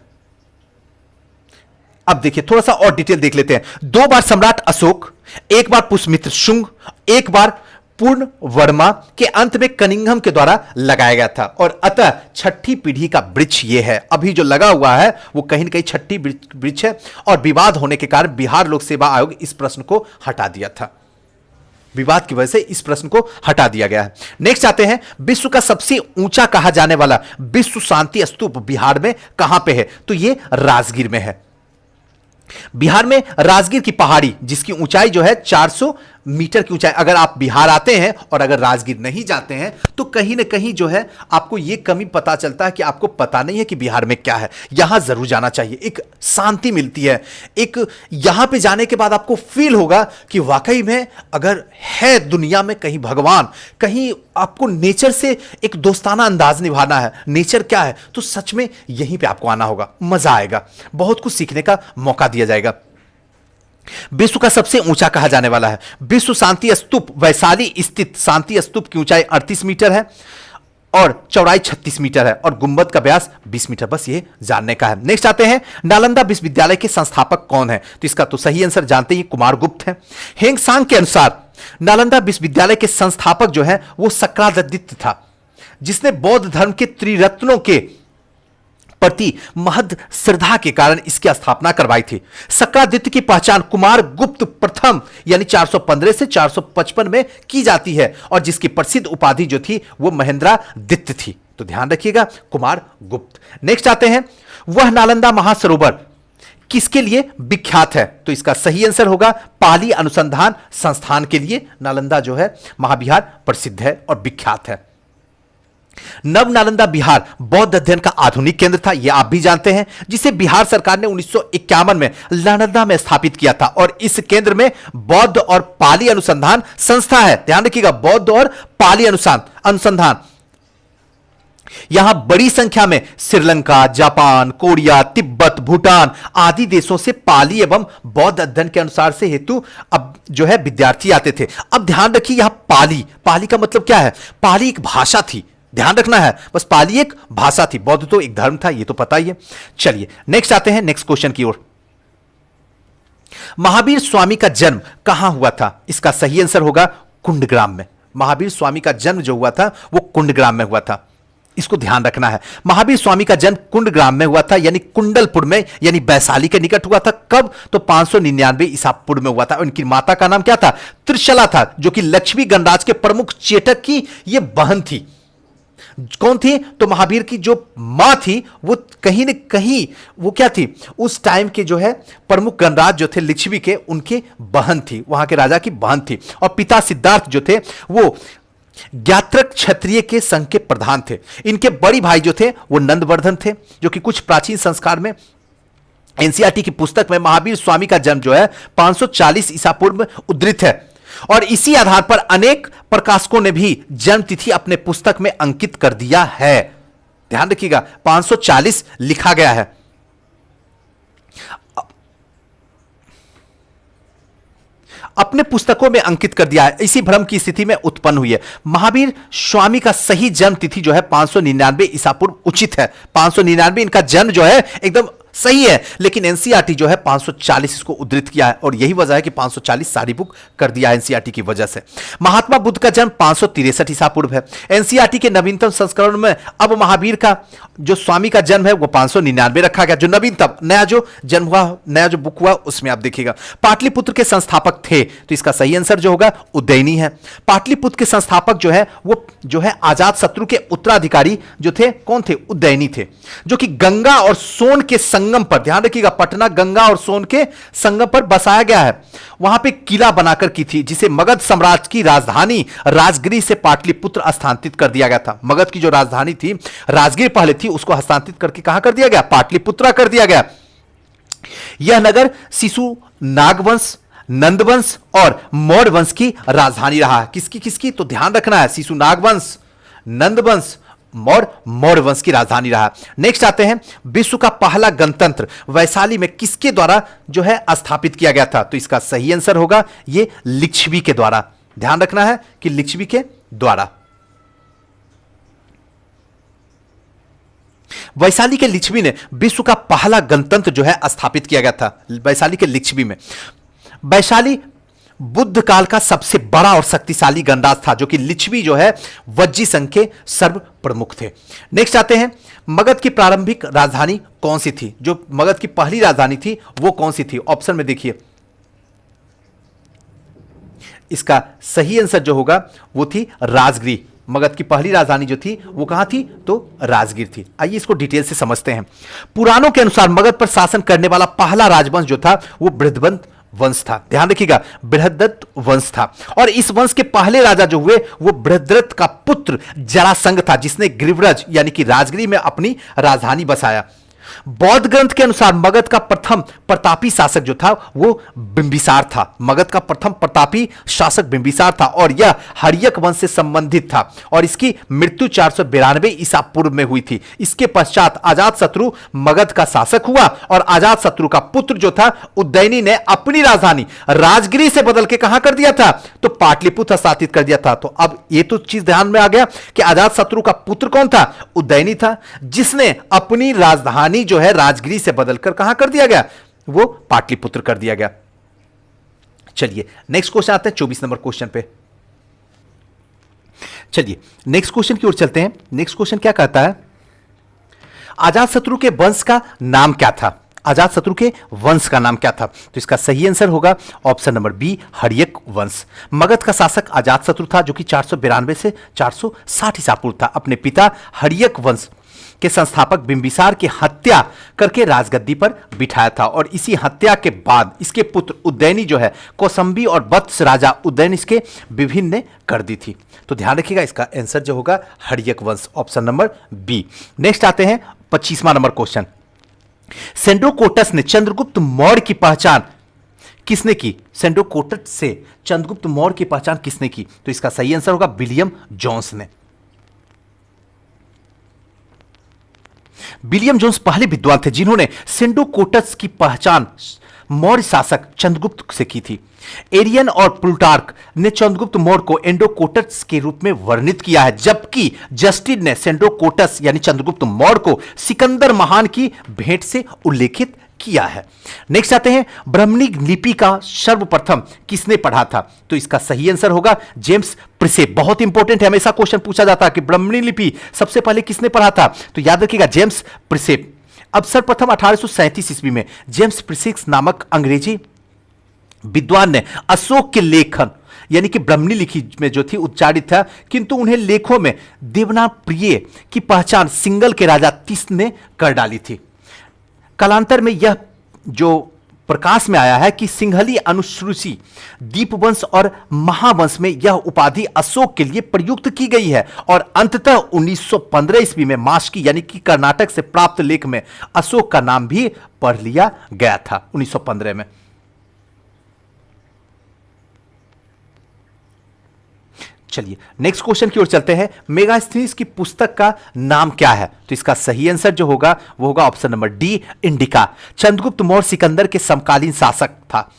अब देखिए थोड़ा सा और डिटेल देख लेते हैं। 2 बार सम्राट अशोक, 1 बार पुष्यमित्र शुंग, 1 बार पूर्ण वर्मा के अंत में कनिंघम के द्वारा लगाया गया था और अतः छठी पीढ़ी का वृक्ष यह है। अभी जो लगा हुआ है वो कहीं ना कहीं छठी वृक्ष है और विवाद होने के कारण बिहार लोक सेवा आयोग इस प्रश्न को हटा दिया था। विवाद की वजह से इस प्रश्न को हटा दिया गया है। नेक्स्ट आते हैं, विश्व का सबसे ऊंचा कहा जाने वाला विश्व शांति स्तूप बिहार में कहां पे है? तो यह राजगीर में है। बिहार में राजगीर की पहाड़ी जिसकी ऊंचाई जो है 400 मीटर की ऊंचाई। अगर आप बिहार आते हैं और अगर राजगीर नहीं जाते हैं तो कहीं ना कहीं जो है आपको यह कमी पता चलता है कि आपको पता नहीं है कि बिहार में क्या है। यहां जरूर जाना चाहिए, एक शांति मिलती है, एक यहां पे जाने के बाद आपको फील होगा कि वाकई में अगर है दुनिया में कहीं भगवान, कहीं आपको नेचर से एक दोस्ताना अंदाज निभाना है, नेचर क्या है, तो सच में यहीं पे आपको आना होगा, मजा आएगा, बहुत कुछ सीखने का मौका दिया जाएगा। विश्व का सबसे ऊंचा कहा जाने वाला है विश्व शांति स्तूप वैशाली स्थित शांति स्तूप की ऊंचाई 38 मीटर है और चौड़ाई 36 मीटर है और गुंबद का व्यास 20 मीटर। बस ये जानने का है। नेक्स्ट आते हैं, नालंदा विश्वविद्यालय के संस्थापक कौन है? तो इसका तो सही आंसर जानते ही कुमार गुप्त है। हेंगसांग के अनुसार नालंदा विश्वविद्यालय के संस्थापक जो है वो शक्रादित्य था जिसने बौद्ध धर्म के त्रिरत्नों के प्रति महद श्रद्धा के कारण इसकी स्थापना करवाई थी। शक्रादित्य की पहचान कुमार गुप्त प्रथम यानी 415 से 455 में की जाती है और जिसकी प्रसिद्ध उपाधि जो थी वो महेंद्रादित्य थी। तो ध्यान रखिएगा, कुमार गुप्त। नेक्स्ट आते हैं, वह नालंदा महासरोवर किसके लिए विख्यात है? तो इसका सही आंसर होगा पाली अनुसंधान संस्थान के लिए नालंदा जो है महाविहार प्रसिद्ध है और विख्यात है। नव नालंदा बिहार बौद्ध अध्ययन का आधुनिक केंद्र था, यह आप भी जानते हैं, जिसे बिहार सरकार ने 1951 में नालंदा में स्थापित किया था और इस केंद्र में बौद्ध और पाली अनुसंधान संस्था है। ध्यान रखिएगा, बौद्ध और पाली अनुसंधान। यहां बड़ी संख्या में श्रीलंका, जापान, कोरिया, तिब्बत, भूटान आदि देशों से पाली एवं बौद्ध अध्ययन के अनुसार से हेतु अब जो है विद्यार्थी आते थे। अब ध्यान रखिए, यहां पाली का मतलब क्या है? पाली एक भाषा थी, ध्यान रखना है, बस पाली एक भाषा थी, बौद्ध तो एक धर्म था, ये तो पता ही है। चलिए नेक्स्ट आते हैं नेक्स्ट क्वेश्चन की ओर। महावीर स्वामी का जन्म कहां हुआ था? इसका सही आंसर होगा कुंडग्राम में। महावीर स्वामी का जन्म जो हुआ था वो कुंडग्राम में हुआ था, इसको ध्यान रखना है। महावीर स्वामी का जन्म कुंडग्राम में हुआ था यानी कुंडलपुर में यानी वैशाली के निकट हुआ था। कब? तो 599 ईसा पूर्व में हुआ था। उनकी माता का नाम क्या था? त्रिशला था, जो कि लक्ष्मी गणराज के प्रमुख चेटक की ये बहन थी। कौन थी? तो महावीर की जो मां थी वो कहीं न कहीं वो क्या थी? उस टाइम के जो है प्रमुख गणराज जो थे लिच्छवी के, उनके बहन थी, वहां के राजा की बहन थी। और पिता सिद्धार्थ जो थे वो ज्ञात्रक क्षत्रिय के संघ के प्रधान थे। इनके बड़ी भाई जो थे वो नंदवर्धन थे, जो कि कुछ प्राचीन संस्कार में एनसीईआरटी की पुस्तक में महावीर स्वामी का जन्म जो है 540 ईसा पूर्व में उद्धृत है। और इसी आधार पर अनेक प्रकाशकों ने भी जन्म तिथि अपने पुस्तक में अंकित कर दिया है। ध्यान रखिएगा 540 लिखा गया है। अपने पुस्तकों में अंकित कर दिया है। इसी भ्रम की स्थिति में उत्पन्न हुई है। महावीर स्वामी का सही जन्म तिथि जो है 599 ईसा पूर्व उचित है। 599 इनका जन्म जो है एकदम सही है, लेकिन एनसीईआरटी जो है 540 इसको उद्धृत किया है और यही वजह है कि 540 सारी बुक कर दिया एनसीईआरटी की वजह से। महात्मा बुद्ध का जन्म 563 ईसा पूर्व है। एनसीईआरटी के नवीनतम संस्करण में अब महावीर का जो स्वामी का जन्म है वो 599 रखा गया। जो नवीनतम नया जो जन्म हुआ, नया जो बुक हुआ उसमें आप देखिएगा। पाटलिपुत्र के संस्थापक थे, तो इसका सही आंसर जो होगा उज्जैनी है। पाटलिपुत्र के संस्थापक जो है वो जो है अजात शत्रु के उत्तराधिकारी जो थे कौन थे? उज्जैनी थे, जो कि गंगा और सोन के संगम पर, ध्यान रखिएगा पटना गंगा और सोन के संगम पर बसाया गया है। वहां पे किला बनाकर की थी जिसे मगध साम्राज्य की राजधानी राजगिरी से पाटलिपुत्र स्थानांतरित कर दिया गया था। मगध की जो राजधानी थी राजगिरी पहले थी, उसको हस्तांतरित करके कहां कर दिया गया? पाटलिपुत्रा कर दिया गया। यह नगर शिशु नागवंश, नंदवंश और मौर्य वंश की राजधानी रहा। किसकी किसकी? तो ध्यान रखना है, शिशु नागवंश, नंदवंश, मौर्य वंश की राजधानी रहा। नेक्स्ट आते हैं, विश्व का पहला गणतंत्र वैशाली में किसके द्वारा जो है स्थापित किया गया था? तो इसका सही आंसर होगा ये लिच्छवी के द्वारा। ध्यान रखना है कि लिच्छवी के द्वारा। वैशाली के लिच्छवी ने विश्व का पहला गणतंत्र जो है स्थापित किया गया था, वैशाली के लिच्छवी में। वैशाली बुद्ध काल का सबसे बड़ा और शक्तिशाली गणराज था, जो कि लिच्छवी जो है वज्जी संघ के सर्व प्रमुख थे। नेक्स्ट आते हैं, मगध की प्रारंभिक राजधानी कौन सी थी? जो मगध की पहली राजधानी थी वो कौन सी थी? ऑप्शन में देखिए, इसका सही आंसर जो होगा वो थी राजगिरी। मगध की पहली राजधानी जो थी वो कहां थी? तो राजगीर थी। आइए इसको डिटेल से समझते हैं। पुराणों के अनुसार मगध पर शासन करने वाला पहला राजवंश जो था वो बृहद्रथ वंश था। ध्यान रखिएगा, बृहद्रथ वंश था। और इस वंश के पहले राजा जो हुए वो बृहद्रथ का पुत्र जरासंध था, जिसने गिरिव्रज यानी कि राजगिरी में अपनी राजधानी बसाया। बौद्ध ग्रंथ के अनुसार मगध का प्रथम प्रतापी शासक जो था वो बिंबिसार था। मगध का प्रथम प्रतापी शासक बिंबिसार था और यह हर्यक वंश से संबंधित था और इसकी मृत्यु 492 ईसा पूर्व में हुई थी। इसके पश्चात अजात शत्रु मगध का शासक हुआ और अजात शत्रु का पुत्र जो था उज्जैनी ने अपनी राजधानी राजगिरी से बदल के कहां कर दिया था? तो पाटलिपुत्र स्थापित कर दिया था। तो अब ये तो चीज ध्यान में आ गया कि अजात शत्रु का पुत्र कौन था? उज्जैनी था, जिसने अपनी राजधानी जो है राजगिरी से बदलकर कहां कर दिया गया? वो पाटलिपुत्र कर दिया गया। चलिए नेक्स्ट क्वेश्चन आते हैं 24 नंबर क्वेश्चन पे। चलिए नेक्स्ट क्वेश्चन की ओर चलते हैं। नेक्स्ट क्वेश्चन क्या कहता है? अजात शत्रु के वंश का नाम क्या था? अजात शत्रु के वंश का नाम क्या था? तो इसका सही आंसर होगा ऑप्शन नंबर बी, हर्यक वंश। मगध का शासक अजात शत्रु था, जो कि 492 से 460 ईसा पूर्व था। अपने पिता हर्यक वंश के संस्थापक बिंबिसार की हत्या करके राजगद्दी पर बिठाया था और इसी हत्या के बाद इसके पुत्र उज्जैनी जो है कौसंबी और वत्स राजा उज्जैन इसके विभिन्न ने कर दी थी। तो ध्यान रखिएगा, इसका आंसर जो होगा हर्यक वंश, ऑप्शन नंबर बी। नेक्स्ट आते हैं 25वां नंबर क्वेश्चन। सेंड्रोकोटस ने चंद्रगुप्त मौर्य की पहचान किसने की? सेंड्रोकोटस से चंद्रगुप्त मौर्य की पहचान किसने की? तो इसका सही आंसर होगा विलियम जोन्स ने। विलियम जोन्स पहले विद्वान थे जिन्होंने सेंड्रोकोटस की पहचान मौर्य शासक चंद्रगुप्त से की थी। एरियन और प्लूटार्क ने चंद्रगुप्त मौर्य को एंडोकोटस के रूप में वर्णित किया है, जबकि जस्टिन ने सेंड्रोकोटस यानी चंद्रगुप्त मौर्य को सिकंदर महान की भेंट से उल्लेखित किया है। नेक्स्ट आते हैं, ब्राह्मणी लिपि का सर्वप्रथम किसने पढ़ा था? तो इसका सही आंसर होगा जेम्स प्रिसेप। बहुत इंपॉर्टेंट है, हमेशा क्वेश्चन पूछा जाता है कि ब्राह्मणी लिपि सबसे पहले किसने पढ़ा था? तो याद रखिएगा जेम्स प्रिसेप। अब सर्वप्रथम 1837 ईस्वी में जेम्स प्रिसेप नामक अंग्रेजी विद्वान ने अशोक के लेखन यानी कि ब्राह्मणी लिपि में जो थी उच्चारित था, किंतु उन्हें लेखों में देवनाथ प्रिय की पहचान सिंगल के राजा तिस्त ने कर डाली थी। कालांतर में यह जो प्रकाश में आया है कि सिंहली अनुश्रुति दीपवंश और महावंश में यह उपाधि अशोक के लिए प्रयुक्त की गई है और अंततः 1915 ईस्वी में मास्की यानी कि कर्नाटक से प्राप्त लेख में अशोक का नाम भी पढ़ लिया गया था 1915 में। चलिए नेक्स्ट क्वेश्चन की ओर चलते हैं। मेगास्थनीज की पुस्तक का नाम क्या है? तो इसका सही आंसर जो होगा वो होगा option number D, indica. Chandragupta Maurya Sikandar के समकालीन शासक था।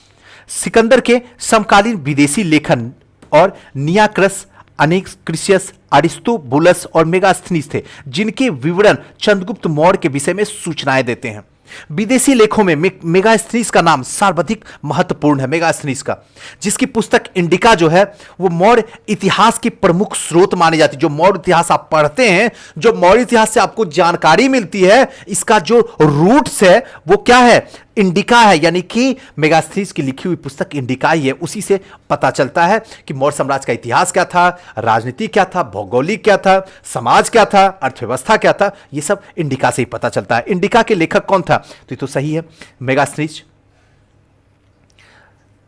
सिकंदर के समकालीन विदेशी लेखन और नियाक्रस, अनेक्सियस, अरिस्तोबुलस और मेगास्थनीज थे, जिनके विवरण चंद्रगुप्त मौर्य के विषय में सूचनाएं देते हैं। विदेशी लेखों में मेगास्थनीज का नाम सर्वाधिक महत्वपूर्ण है, मेगास्थनीज का, जिसकी पुस्तक इंडिका जो है वो मौर्य इतिहास की प्रमुख स्रोत मानी जाती है। जो मौर्य इतिहास आप पढ़ते हैं, जो मौर्य इतिहास से आपको जानकारी मिलती है, इसका जो रूट्स है वो क्या है? इंडिका है। यानी कि मेगास्थनीज की लिखी हुई पुस्तक इंडिका ही है। उसी से पता चलता है कि मौर्य साम्राज्य का इतिहास क्या था, राजनीति क्या था, भौगोलिक क्या था, समाज क्या था, अर्थव्यवस्था क्या था, यह सब इंडिका से ही पता चलता है। इंडिका के लेखक कौन था? तो ये तो सही है, मेगास्थनीज।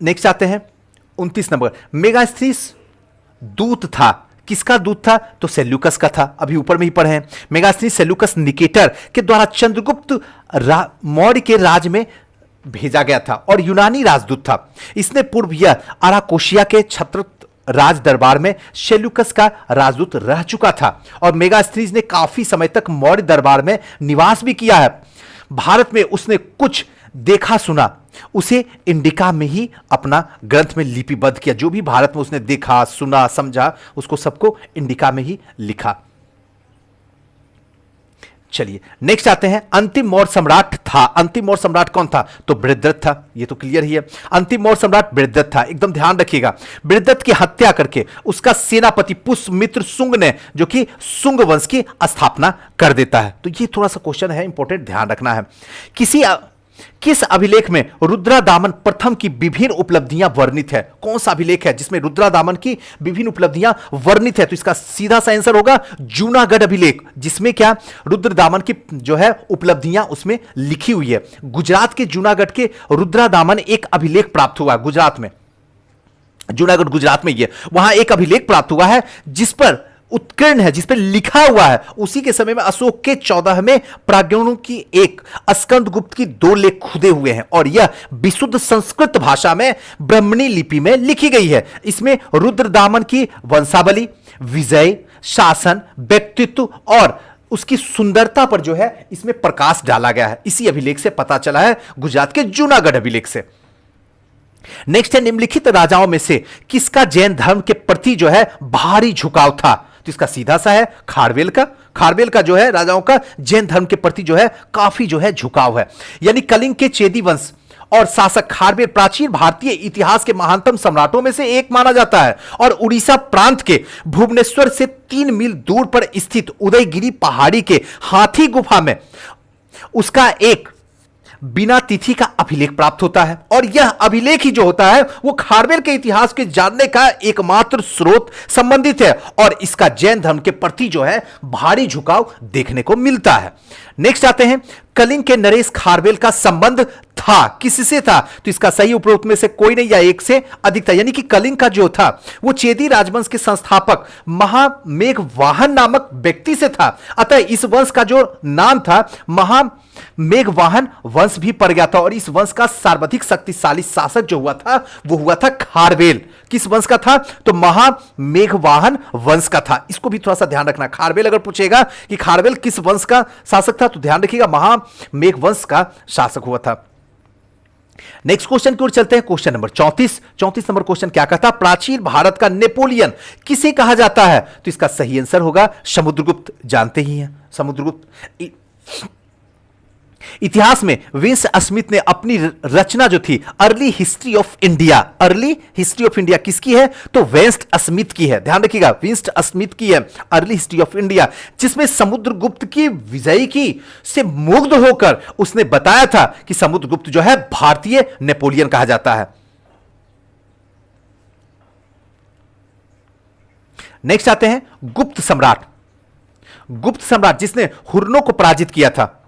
नेक्स्ट आते हैं 29 नंबर। मेगास्थनीज दूत था, किसका दूत था? तो सेल्यूकस का था। अभी ऊपर में ही पढ़े हैं। मेगास्थनीज सेल्यूकस निकेटर के द्वारा चंद्रगुप्त मौर्य के राज में भेजा गया था और यूनानी राजदूत था। इसने पूर्व यह अराकोशिया के छत्र राज दरबार में सेल्यूकस का राजदूत रह चुका था और मेगास्थनीज ने काफी समय तक मौर्य दरबार में निवास भी किया है। भारत में उसने कुछ देखा सुना, उसे इंडिका में ही अपना ग्रंथ में लिपिबद्ध किया। जो भी भारत में उसने देखा, सुना, समझा, उसको सबको इंडिका में ही लिखा। चलिए नेक्स्ट आते हैं। अंतिम मौर्य सम्राट था। अंतिम मौर्य सम्राट कौन था? तो बृहद्रथ था। ये तो क्लियर ही है, अंतिम मौर्य सम्राट बृहद्रथ था। एकदम ध्यान रखिएगा। बृहद्रथ की हत्या करके उसका सेनापति पुष्यमित्र शुंग ने, जो कि शुंग वंश की स्थापना कर देता है। तो ये थोड़ा सा क्वेश्चन है, इंपॉर्टेंट, ध्यान रखना है। किस अभिलेख में रुद्रादामन प्रथम की विभिन्न उपलब्धियां वर्णित है? कौन सा अभिलेख है जिसमें रुद्रादामन की विभिन्न उपलब्धियां वर्णित है? तो इसका सीधा सा आंसर होगा जूनागढ़ अभिलेख, जिसमें क्या रुद्रदामन की जो है उपलब्धियां उसमें लिखी हुई है। गुजरात के जूनागढ़ के रुद्रादामन एक अभिलेख प्राप्त हुआ। गुजरात में, जूनागढ़ गुजरात में, ये वहां एक अभिलेख प्राप्त हुआ है जिस पर उत्कीर्ण है, जिस पर लिखा हुआ है उसी के समय में अशोक के 14वें प्राज्ञों की एक स्कंद गुप्त की 2 लेख खुदे हुए हैं और यह विशुद्ध संस्कृत भाषा में ब्राह्मणी लिपि में लिखी गई है। इसमें रुद्रदामन की वंशावली, विजय, शासन, व्यक्तित्व और उसकी सुंदरता पर जो है इसमें प्रकाश डाला गया है। इसी अभिलेख से पता चला है, गुजरात के जूनागढ़ अभिलेख से। नेक्स्ट है, निम्नलिखित राजाओं में से किसका जैन धर्म के प्रति जो है भारी झुकाव था? तो इसका सीधा सा है खारवेल का। खारवेल का जो है राजाओं का जैन धर्म के प्रति जो है काफी जो है झुकाव है। यानी कलिंग के चेदी वंश और शासक खारवेल प्राचीन भारतीय इतिहास के महानतम सम्राटों में से एक माना जाता है और उड़ीसा प्रांत के भुवनेश्वर से 3 मील दूर पर स्थित उदयगिरी पहाड़ी के हाथी गुफा में उसका एक बिना तिथि का अभिलेख प्राप्त होता है और यह अभिलेख ही जो होता है वो खारवेल के इतिहास के जानने का एकमात्र स्रोत संबंधित है और इसका जैन धर्म के प्रति जो है भारी झुकाव देखने को मिलता है। नेक्स्ट आते हैं, कलिंग के नरेश खारवेल का संबंध था, किससे था? तो इसका सही उपरोक्त में से कोई नहीं या एक से अधिक था। यानी कि कलिंग का जो था वो चेदी राजवंश के संस्थापक महामेघवाहन नामक व्यक्ति से था। अतः इस वंश का जो नाम था महामेघवाहन वंश भी पड़ गया था और इस वंश का सर्वाधिक शक्तिशाली शासक जो हुआ था वो हुआ था खारवेल। किस वंश का था? तो महामेघवाहन वंश का था। इसको भी थोड़ा सा ध्यान रखना। खारवेल अगर पूछेगा कि खारवेल किस वंश का शासक था तो ध्यान रखिएगा महामेघ वंश का शासक हुआ था। नेक्स्ट क्वेश्चन की ओर चलते हैं। क्वेश्चन नंबर 34 नंबर क्वेश्चन क्या कहता? प्राचीन भारत का नेपोलियन किसे कहा जाता है? तो इसका सही आंसर होगा समुद्रगुप्त। जानते ही हैं समुद्रगुप्त। इतिहास में विंस स्मिथ ने अपनी रचना जो थी early history of India, early history of India किसकी है? तो वेंस्ट स्मिथ की है। ध्यान रखिएगा, विंस्ट स्मिथ की है अर्ली हिस्ट्री ऑफ इंडिया, जिसमें समुद्रगुप्त की विजय की से मुग्ध होकर उसने बताया था कि समुद्रगुप्त जो है भारतीय नेपोलियन कहा जाता है। नेक्स्ट आते हैं गुप्त सम्राट। गुप्त सम्राट जिसने हुर्नों को पराजित किया था,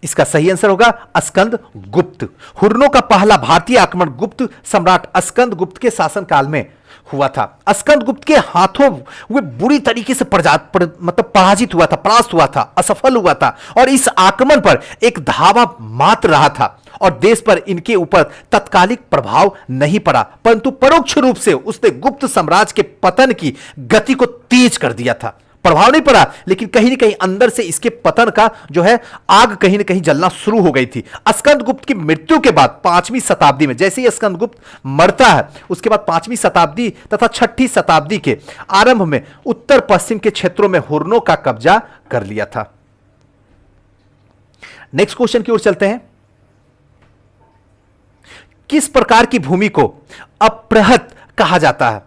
इसका सही आंसर होगा स्कंद गुप्त। हुर्नों का पहला भारतीय आक्रमण गुप्त सम्राट स्कंद गुप्त के शासनकाल में हुआ था। स्कंदगुप्त के हाथों वे बुरी तरीके से मतलब पराजित हुआ था, परास्त हुआ था, असफल हुआ था और इस आक्रमण पर एक धावा मात्र रहा था और देश पर इनके ऊपर तत्कालिक प्रभाव नहीं पड़ा, परंतु परोक्ष रूप से उसने गुप्त साम्राज्य के पतन की गति को तेज कर दिया था। प्रभाव नहीं पड़ा, लेकिन कहीं ना कहीं अंदर से इसके पतन का जो है आग कहीं ना कहीं जलना शुरू हो गई थी। स्कंदगुप्त की मृत्यु के बाद 5वीं शताब्दी में, जैसे ही स्कंदगुप्त मरता है उसके बाद 5वीं शताब्दी तथा 6ठी शताब्दी के आरंभ में उत्तर पश्चिम के क्षेत्रों में हुर्नों का कब्जा कर लिया था। नेक्स्ट क्वेश्चन की ओर चलते हैं। किस प्रकार की भूमि को अपृहत कहा जाता है?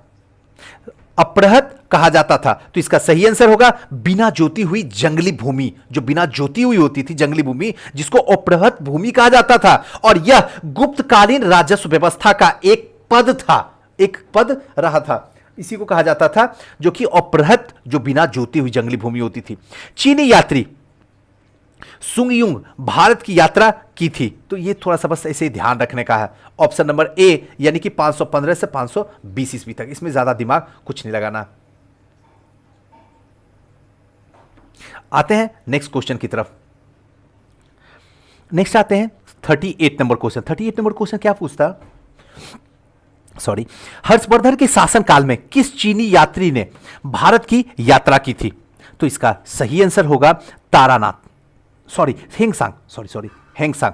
अपृहत कहा जाता था, तो इसका सही आंसर होगा बिना जोती हुई जंगली भूमि। जो बिना जोती हुई होती थी जंगली भूमि, जिसको अपृहत भूमि कहा जाता था, और यह गुप्तकालीन राजस्व व्यवस्था का एक पद था, एक पद रहा था। इसी को कहा जाता था जो कि अपृहत, जो बिना जोती हुई जंगली भूमि होती थी। चीनी यात्री सुंगयुंग भारत की यात्रा की थी, तो ये थोड़ा सा बस ऐसे ही ध्यान रखने का है। ऑप्शन नंबर ए, यानी कि 515 से 520 ईस्वी तक, इसमें ज्यादा दिमाग कुछ नहीं लगाना। आते हैं नेक्स्ट क्वेश्चन की तरफ। नेक्स्ट आते हैं 38 नंबर क्वेश्चन। 38 नंबर क्वेश्चन क्या पूछता? सॉरी, हर्षवर्धन के शासनकाल में किस चीनी यात्री ने भारत की यात्रा की थी? तो इसका सही आंसर होगा तारानाथ, सॉरी हेंगसांग, सॉरी हेंगसांग।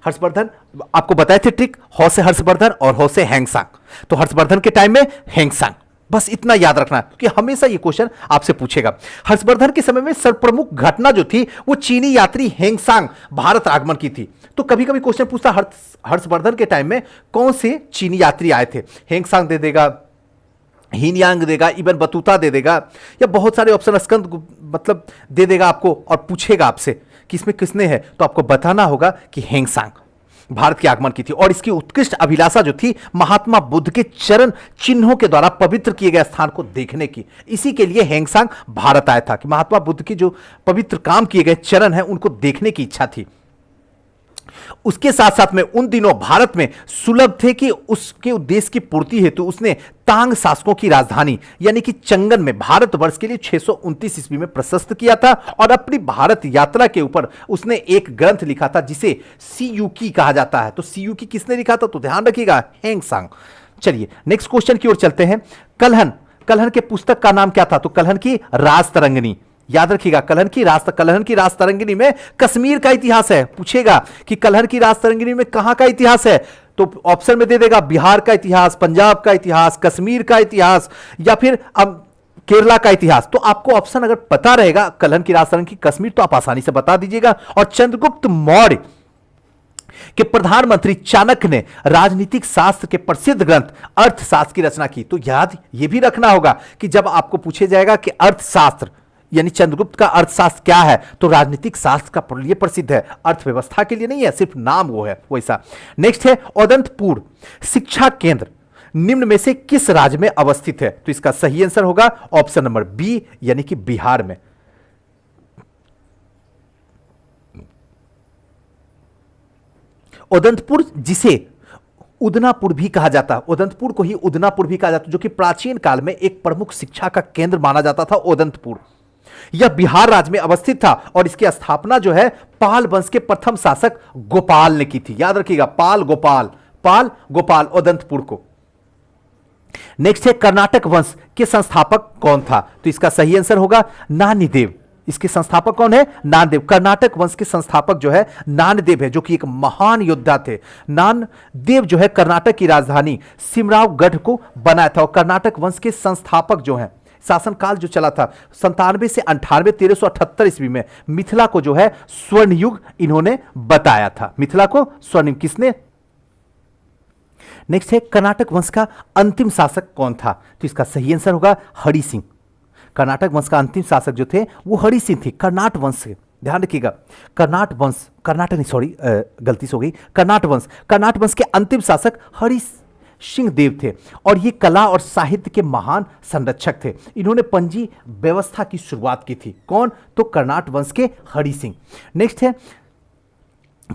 हर्षवर्धन, आपको बताए थे ट्रिक, हौ से हर्षवर्धन और हौ से हेंगसांग, तो हर्षवर्धन के टाइम में हेंगसांग, बस इतना याद रखना क्योंकि हमेशा ये क्वेश्चन आपसे पूछेगा। हर्षवर्धन के समय में सर्वप्रमुख घटना जो थी वो चीनी यात्री हेंगसांग भारत आगमन की थी। तो कभी कभी क्वेश्चन पूछता हर्षवर्धन के टाइम में कौन से चीनी यात्री आए थे? हेंगसांग दे देगा, हीनयांग देगा, इबन बतूता दे देगा, या बहुत सारे ऑप्शन स्कंद मतलब दे देगा आपको और पूछेगा आपसे कि इसमें किसने है, तो आपको बताना होगा कि हेंगसांग भारत के आगमन की थी। और इसकी उत्कृष्ट अभिलाषा जो थी महात्मा बुद्ध के चरण चिन्हों के द्वारा पवित्र किए गए स्थान को देखने की, इसी के लिए हेंगसांग भारत आया था कि महात्मा बुद्ध के जो पवित्र काम किए गए चरण हैं उनको देखने की इच्छा थी। उसके साथ साथ में उन दिनों भारत में सुलभ थे कि उसके उद्देश्य की पूर्ति हेतु उसने तांग शासकों की राजधानी यानी कि चंगन में भारतवर्ष के लिए 629 ईस्वी में प्रशस्त किया था। और अपनी भारत यात्रा के ऊपर उसने एक ग्रंथ लिखा था जिसे सीयूकी कहा जाता है। तो सीयूकी किसने लिखा था? तो ध्यान रखिएगा, हेंगसांग। चलिए नेक्स्ट क्वेश्चन की ओर चलते हैं। कलहन के पुस्तक का नाम क्या था? तो कलहन की राजतरंगिणी, याद रखिएगा, कलहन की राजतरंगिणी में कश्मीर का इतिहास है। पूछेगा कि कलहन की राजतरंगिणी में कहां का इतिहास है, तो ऑप्शन में दे देगा बिहार का इतिहास, पंजाब का इतिहास, कश्मीर का इतिहास, या फिर अब केरला का इतिहास। तो आपको ऑप्शन अगर पता रहेगा कलहन की राजतरंगिणी कश्मीर, तो आप आसानी से बता दीजिएगा। और चंद्रगुप्त मौर्य कि प्रधानमंत्री चाणक्य ने राजनीतिक शास्त्र के प्रसिद्ध ग्रंथ अर्थशास्त्र की रचना की। तो याद ये भी रखना होगा कि जब आपको पूछे जाएगा कि अर्थशास्त्र यानी चंद्रगुप्त का अर्थशास्त्र क्या है, तो राजनीतिक शास्त्र का लिए प्रसिद्ध है, अर्थव्यवस्था के लिए नहीं है, सिर्फ नाम वो है वैसा। नेक्स्ट है उदंतपुर शिक्षा केंद्र निम्न में से किस राज्य में अवस्थित है? तो इसका सही आंसर होगा ऑप्शन नंबर बी, यानी कि बिहार में। उदंतपुर, जिसे उदनापुर भी कहा जाता है, उदंतपुर को ही उदनापुर भी कहा जाता है, जो कि प्राचीन काल में एक प्रमुख शिक्षा का केंद्र माना जाता था उदंतपुर। यह बिहार राज्य में अवस्थित था और इसकी स्थापना जो है पाल वंश के प्रथम शासक गोपाल ने की थी। याद रखिएगा, पाल गोपाल उदंतपुर को। नेक्स्ट है कर्नाटक वंश के संस्थापक कौन था? तो इसका सही आंसर होगा नानीदेव। इसके संस्थापक कौन है? नानदेव। कर्नाटक वंश के संस्थापक जो है नानदेव है, जो कि एक महान योद्धा थे। नानदेव जो है कर्नाटक की राजधानी सिमरावगढ़ को बनाया था। और कर्नाटक वंश के संस्थापक जो है, शासनकाल जो चला था 97 से 98, 1378 ईस्वी में मिथिला को जो है स्वर्ण युग इन्होंने बताया था। मिथिला को स्वर्ण युग किसने? नेक्स्ट है कर्नाटक वंश का अंतिम शासक कौन था? तो इसका सही आंसर होगा हरि सिंह। कर्नाटक वंश का अंतिम शासक जो थे वो हरि सिंह थे, कर्नाट वंश से। ध्यान रखिएगा, कर्नाट वंश के अंतिम शासक हरि सिंह देव थे और ये कला और साहित्य के महान संरक्षक थे। इन्होंने पंजी व्यवस्था की शुरुआत की थी। कौन? तो कर्नाट वंश के हरि सिंह। नेक्स्ट है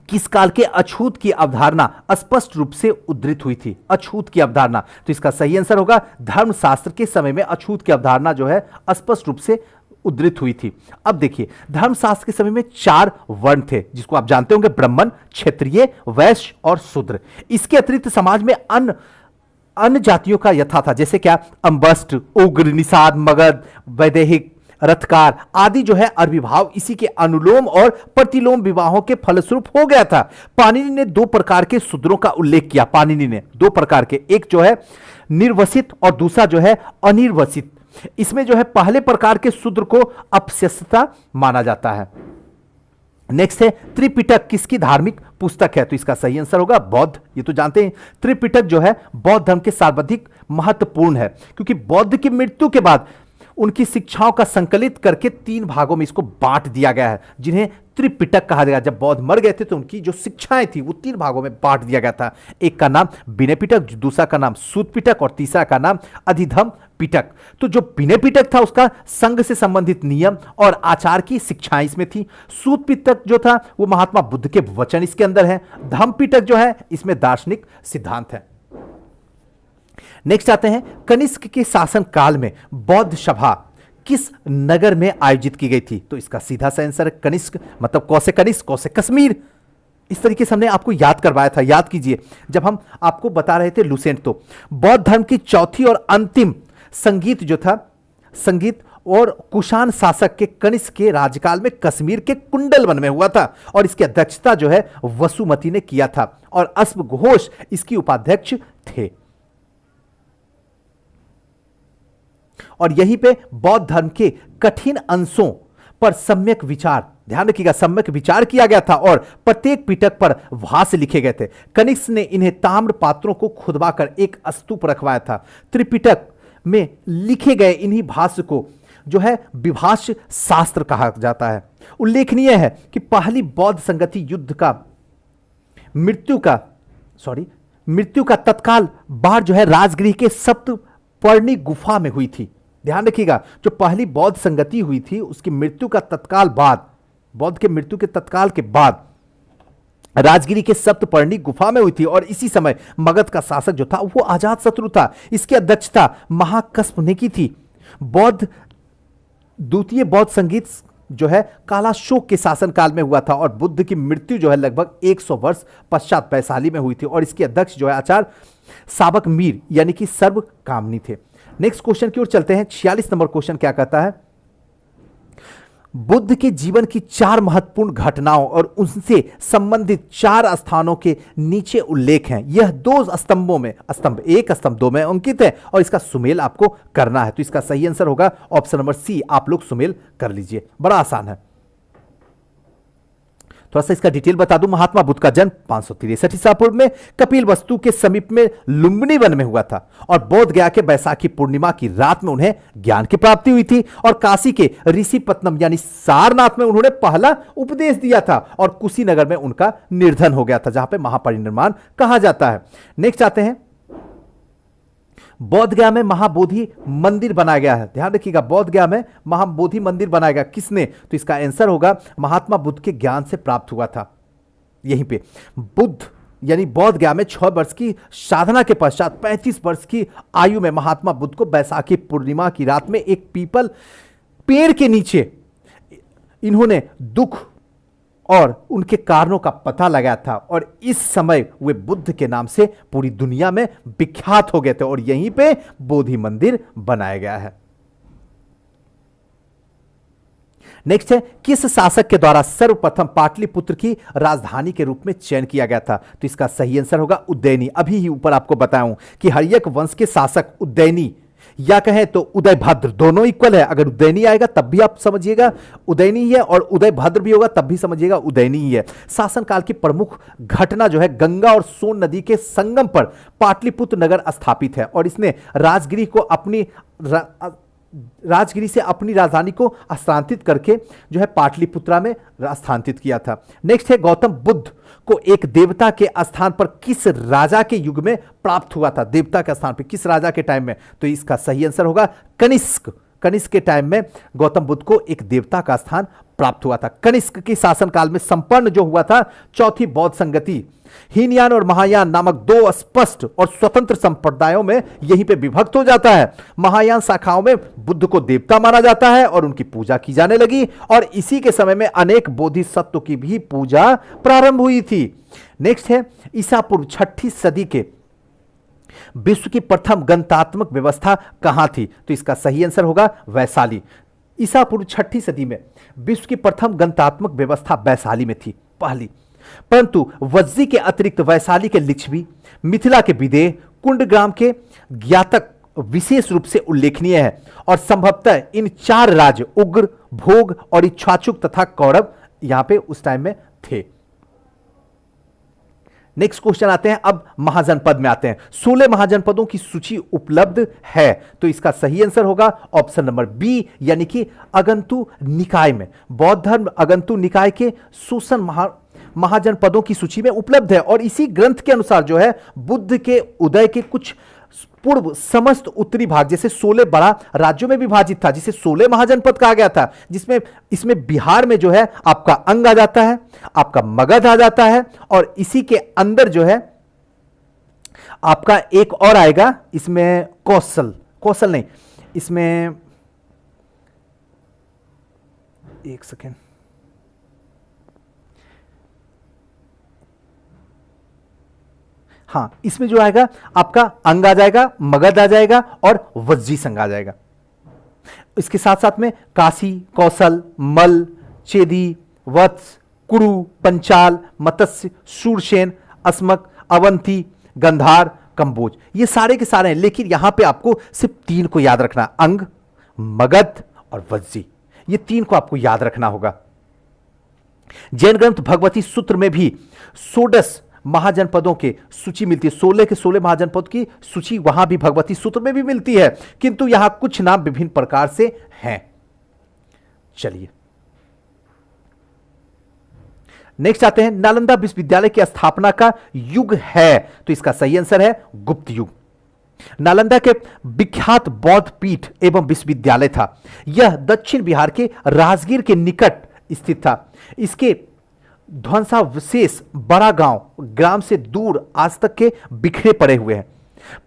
किस काल के अछूत की अवधारणा स्पष्ट रूप से उद्धृत हुई थी? अछूत की अवधारणा, तो इसका सही आंसर होगा धर्मशास्त्र के समय में अछूत की अवधारणा जो है स्पष्ट रूप से उद्धृत हुई थी। अब देखिए, धर्मशास्त्र के समय में 4 वर्ण थे, जिसको आप जानते होंगे, ब्राह्मण, क्षत्रिय, वैश्य और शूद्र। इसके अतिरिक्त समाज में अन्य जातियों का यथा था, जैसे क्या, अंबस्ट, उग्र, निषाद, मगध, वैदेहिक, रथकार आदि जो है अरबी भाव इसी के अनुलोम और प्रतिलोम विवाहों के फलस्वरूप हो गया था। पाणिनि ने 2 प्रकार के शूद्रों का उल्लेख किया। पाणिनि ने 2 प्रकार के, एक जो है निर्वसित और दूसरा जो है अनिर्वसित। इसमें जो है पहले प्रकार के शूद्र को अपस्यता माना जाता है। नेक्स्ट है, त्रिपिटक किसकी धार्मिक पुस्तक है? तो इसका सही आंसर होगा बौद्ध। ये तो जानते हैं, त्रिपिटक जो है बौद्ध धर्म के सर्वाधिक महत्वपूर्ण है, क्योंकि बौद्ध की मृत्यु के बाद उनकी शिक्षाओं का संकलित करके 3 भागों में इसको बांट दिया गया है, जिन्हें त्रिपिटक कहा गया। जब बौद्ध मर गए थे तो उनकी जो शिक्षाएं थी वो 3 भागों में बांट दिया गया था। एक का नाम विनय पिटक, दूसरा का नाम सूत पिटक और तीसरा का नाम अधिधम पिटक। तो जो विनय पिटक था उसका संघ से संबंधित नियम और आचार की शिक्षाएं इसमें थी। सूत पिटक जो था वो महात्मा बुद्ध के वचन इसके अंदर है। धम्म पिटक जो है इसमें दार्शनिक सिद्धांत है। नेक्स्ट आते हैं, कनिष्क के शासन काल में बौद्ध सभा किस नगर में आयोजित की गई थी? तो इसका सीधा सा आंसर है कनिष्क, मतलब कौसे कनिष्क, कौसे कश्मीर। इस तरीके से हमने आपको याद करवाया था, याद कीजिए जब हम आपको बता रहे थे लुसेंट। तो बौद्ध धर्म की चौथी और अंतिम संगीत जो था, संगीत और कुषाण शासक के कनिष्क के राज्यकाल में कश्मीर के कुंडलवन में हुआ था, और इसकी अध्यक्षता जो है वसुमती ने किया था, और अश्व घोष इसकी उपाध्यक्ष थे। और यहीं पे बौद्ध धर्म के कठिन अंशों पर सम्यक विचार, ध्यान रखिएगा, सम्यक विचार किया गया था, और प्रत्येक पिटक पर भाष्य लिखे गए थे। कनिष्क ने इन्हें ताम्र पात्रों को खुदवाकर एक स्तूप रखवाया था। त्रिपिटक में लिखे गए इन्हीं भाष्य को जो है विभाष्य शास्त्र कहा जाता है। उल्लेखनीय है कि पहली बौद्ध संगति युद्ध का मृत्यु का तत्काल बाद जो है राजगृह के सप्तपर्णी गुफा में हुई थी। ध्यान रखिएगा, जो पहली बौद्ध संगति हुई थी उसकी मृत्यु का तत्काल बाद, बौद्ध के मृत्यु के तत्काल के बाद राजगिरी के सप्तपर्णी गुफा में हुई थी, और इसी समय मगध का शासक जो था वो अजात शत्रु था। इसकी अध्यक्षता महाकस्प ने की थी। द्वितीय बौद्ध संगीत जो है कालाशोक के शासनकाल में हुआ था, और बुद्ध की मृत्यु जो है लगभग 100 वर्ष पश्चात वैशाली में हुई थी, और इसके अध्यक्ष जो है आचार्य साबक मीर यानी कि सर्व कामनी थे। नेक्स्ट क्वेश्चन की ओर चलते हैं। 46 नंबर क्वेश्चन क्या कहता है? बुद्ध के जीवन की 4 महत्वपूर्ण घटनाओं और उनसे संबंधित 4 स्थानों के नीचे उल्लेख हैं। यह 2 स्तंभों में, स्तंभ 1 स्तंभ 2 में अंकित है, और इसका सुमेल आपको करना है। तो इसका सही आंसर होगा ऑप्शन नंबर सी। आप लोग सुमेल कर लीजिए, बड़ा आसान है। थोड़ा सा इसका डिटेल बता दूं। महात्मा बुद्ध का जन्म 563 ईसा पूर्व में कपिल वस्तु के समीप में लुम्बिनी वन में हुआ था, और बोध गया के बैसाखी पूर्णिमा की रात में उन्हें ज्ञान की प्राप्ति हुई थी, और काशी के ऋषिपत्तनम यानी सारनाथ में उन्होंने पहला उपदेश दिया था, और कुशीनगर में उनका निर्धन हो गया था, जहां पे महापरिनिर्वाण कहा जाता है। नेक्स्ट आते हैं, बोध गया में महाबोधि मंदिर बनाया गया है। ध्यान रखिएगा, बोध गया में महाबोधि मंदिर बनाया गया, किसने? तो इसका आंसर होगा महात्मा बुद्ध के ज्ञान से प्राप्त हुआ था। यहीं पे बुद्ध यानी बोध गया में 6 वर्ष की साधना के पश्चात 35 वर्ष की आयु में महात्मा बुद्ध को बैसाखी पूर्णिमा की रात में एक पीपल पेड़ के नीचे इन्होंने दुख और उनके कारणों का पता लगाया था, और इस समय वे बुद्ध के नाम से पूरी दुनिया में विख्यात हो गए थे, और यहीं पे बोधि मंदिर बनाया गया है। नेक्स्ट है, किस शासक के द्वारा सर्वप्रथम पाटलिपुत्र की राजधानी के रूप में चयन किया गया था? तो इसका सही आंसर होगा उज्जैनी। अभी ही ऊपर आपको बताऊं कि हर्यक वंश के शासक उज्जैनी या कहें तो उदयभद्र, दोनों इक्वल है। अगर उदयनी आएगा तब भी आप समझिएगा उदयनी ही है, और उदयभद्र भी होगा तब भी समझिएगा उदयनी ही है। शासनकाल की प्रमुख घटना जो है गंगा और सोन नदी के संगम पर पाटलिपुत्र नगर स्थापित है, और इसने राजगिरी से अपनी राजधानी को स्थानांतरित करके जो है पाटलिपुत्रा में स्थानांतरित किया था। नेक्स्ट है, गौतम बुद्ध को एक देवता के स्थान पर किस राजा के युग में प्राप्त हुआ था? देवता के स्थान पर किस राजा के टाइम में? तो इसका सही आंसर होगा कनिष्क। कनिष्क के टाइम में गौतम बुद्ध को एक देवता का स्थान प्राप्त हुआ था। कनिष्क के शासनकाल में संपन्न जो हुआ था चौथी बौद्ध संगति, हीनयान और महायान नामक दो स्पष्ट और स्वतंत्र संप्रदायों में यहीं पे विभक्त हो जाता है। महायान शाखाओं में बुद्ध को देवता माना जाता है और उनकी पूजा की जाने लगी, और इसी के समय में अनेक बोधिसत्व की भी पूजा प्रारंभ हुई थी। नेक्स्ट है ईसा पूर्व 6ठी सदी के विश्व की प्रथम गणतात्मक व्यवस्था कहां थी? तो इसका सही आंसर होगा वैशाली। ईसा पूर्व 6ठी सदी में विश्व की प्रथम गणतात्मक व्यवस्था वैशाली में थी, पहली। परंतु वज्जी के अतिरिक्त वैशाली के लिच्छवी, मिथिला के विदेह, कुंडग्राम के ज्ञातक विशेष रूप से उल्लेखनीय है, और संभवतः इन 4 राज्य उग्र, भोग और इच्छाचुक तथा कौरव यहां पे उस टाइम में थे। नेक्स्ट क्वेश्चन आते हैं, अब महाजनपद में आते हैं। 16 महाजनपदों की सूची उपलब्ध है, तो इसका सही आंसर होगा ऑप्शन नंबर बी, यानी कि अगंतु निकाय में। बौद्ध धर्म अगंतु निकाय के शोषण महाजनपदों की सूची में उपलब्ध है, और इसी ग्रंथ के अनुसार जो है बुद्ध के उदय के कुछ पूर्व समस्त उत्तरी भाग जैसे 16 बड़ा राज्यों में विभाजित था, जिसे 16 महाजनपद कहा गया था, जिसमें इसमें बिहार में जो है आपका अंग आ जाता है, आपका मगध आ जाता है, और इसी के अंदर जो है आपका एक और आएगा, इसमें कौशल नहीं, इसमें एक सेकेंड, हाँ, इसमें जो आएगा आपका अंग आ जाएगा, मगध आ जाएगा और वज्जी संघ आ जाएगा। इसके साथ साथ में काशी, कौशल, मल, चेदी, वत्स, कुरु, पंचाल, मत्स्य, शूरसेन, अस्मक, अवंती, गंधार, कंबोज, ये सारे के सारे हैं। लेकिन यहां पे आपको सिर्फ 3 को याद रखना, अंग, मगध और वज्जी, ये 3 को आपको याद रखना होगा। जैन ग्रंथ भगवती सूत्र में भी 16 महाजनपदों के सूची मिलती है, 16 के 16 महाजनपद की सूची वहां भी भगवती सूत्र में भी मिलती है, किंतु यहां कुछ नाम विभिन्न प्रकार से हैं। चलिए नेक्स्ट आते हैं, नालंदा विश्वविद्यालय की स्थापना का युग है, तो इसका सही आंसर है गुप्त युग। नालंदा के विख्यात बौद्ध पीठ एवं विश्वविद्यालय था। यह दक्षिण बिहार के राजगीर के निकट स्थित था। इसके ध्वंसावशेष बड़ा ग्राम से दूर आज तक के बिखरे पड़े हुए हैं।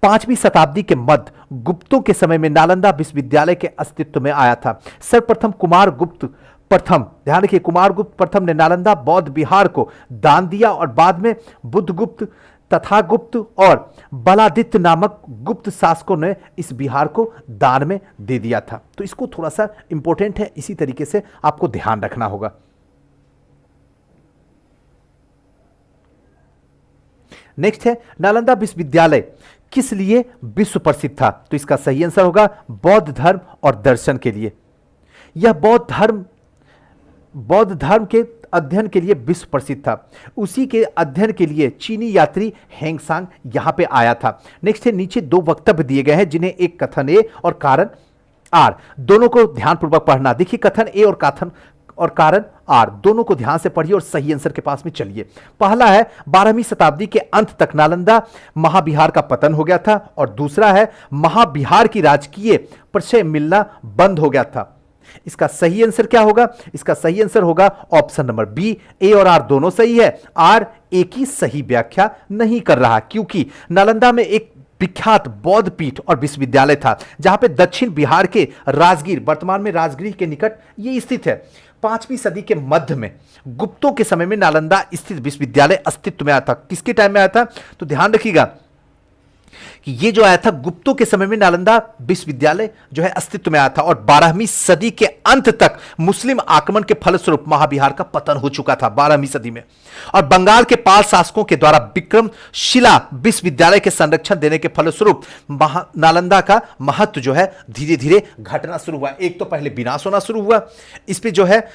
5वीं शताब्दी के मध्य गुप्तों के समय में नालंदा विश्वविद्यालय के अस्तित्व में आया था। सर्वप्रथम कुमारगुप्त प्रथम, ध्यान रखिए, कुमारगुप्त प्रथम ने नालंदा बौद्ध विहार को दान दिया, और बाद में बुद्धगुप्त, तथागुप्त और बलादित्य नामक गुप्त शासकों ने इस विहार को दान में दे दिया था। तो इसको थोड़ा सा इंपॉर्टेंट है, इसी तरीके से आपको ध्यान रखना होगा। नेक्स्ट है, नालंदा विश्वविद्यालय किस लिए विश्व प्रसिद्ध था? तो इसका सही आंसर होगा बौद्ध धर्म और दर्शन के लिए। यह बौद्ध धर्म के अध्ययन के लिए विश्व प्रसिद्ध था। उसी के अध्ययन के लिए चीनी यात्री हेंगसांग यहां पे आया था। नेक्स्ट है, नीचे 2 वक्तव्य दिए गए हैं, जिन्हें एक कथन ए और कारण आर, दोनों को ध्यानपूर्वक पढ़ना। देखिए, कथन ए और कारण आर दोनों को ध्यान से पढ़िए और सही आंसर के पास में चलिए। पहला है, 12वीं शताब्दी के अंत तक नालंदा महाविहार का पतन हो गया था, और दूसरा है, महाविहार की राजकीय परिचय मिलना बंद हो गया था। इसका सही आंसर क्या होगा? इसका सही आंसर होगा ऑप्शन नंबर बी। ए और आर दोनों सही है, आर ए की सही व्याख्या नहीं कर रहा, क्योंकि नालंदा में एक विख्यात बौद्ध पीठ और विश्वविद्यालय था, जहां पे दक्षिण बिहार के राजगीर, वर्तमान में राजगीर के निकट ये स्थित है। 5वीं सदी के मध्य में गुप्तों के समय में नालंदा स्थित विश्वविद्यालय अस्तित्व में आया था। किसके टाइम में आया था? तो ध्यान रखिएगा कि ये जो आया था गुप्तों के समय में नालंदा विश्वविद्यालय जो है अस्तित्व में आया था, और 12वीं सदी के अंत तक मुस्लिम आक्रमण के फलस्वरूप महाविहार का पतन हो चुका था 12वीं सदी में, और बंगाल के पाल शासकों के द्वारा विक्रमशिला विश्वविद्यालय के संरक्षण देने के फलस्वरूप नालंदा का महत्व जो है धीरे धीरे घटना शुरू हुआ। एक तो पहले विनाश होना शुरू हुआ इस पे जो है,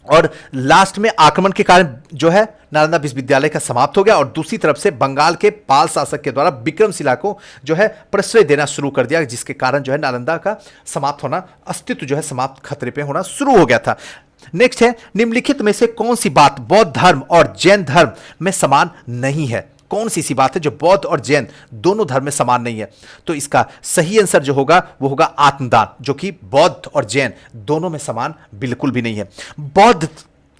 और लास्ट में आक्रमण के कारण जो है नालंदा विश्वविद्यालय का समाप्त हो गया, और दूसरी तरफ से बंगाल के पाल शासक के द्वारा विक्रमशिला को जो है प्रश्रय देना शुरू कर दिया, जिसके कारण जो है नालंदा का समाप्त होना, अस्तित्व जो है समाप्त खतरे पे होना शुरू हो गया था। नेक्स्ट है, निम्नलिखित में से कौन सी बात बौद्ध धर्म और जैन धर्म में समान नहीं है? कौन सी सी बात है जो बौद्ध और जैन दोनों धर्म में समान नहीं है? तो इसका सही आंसर जो होगा वो होगा आत्मदान, जो कि बौद्ध और जैन दोनों में समान बिल्कुल भी नहीं है।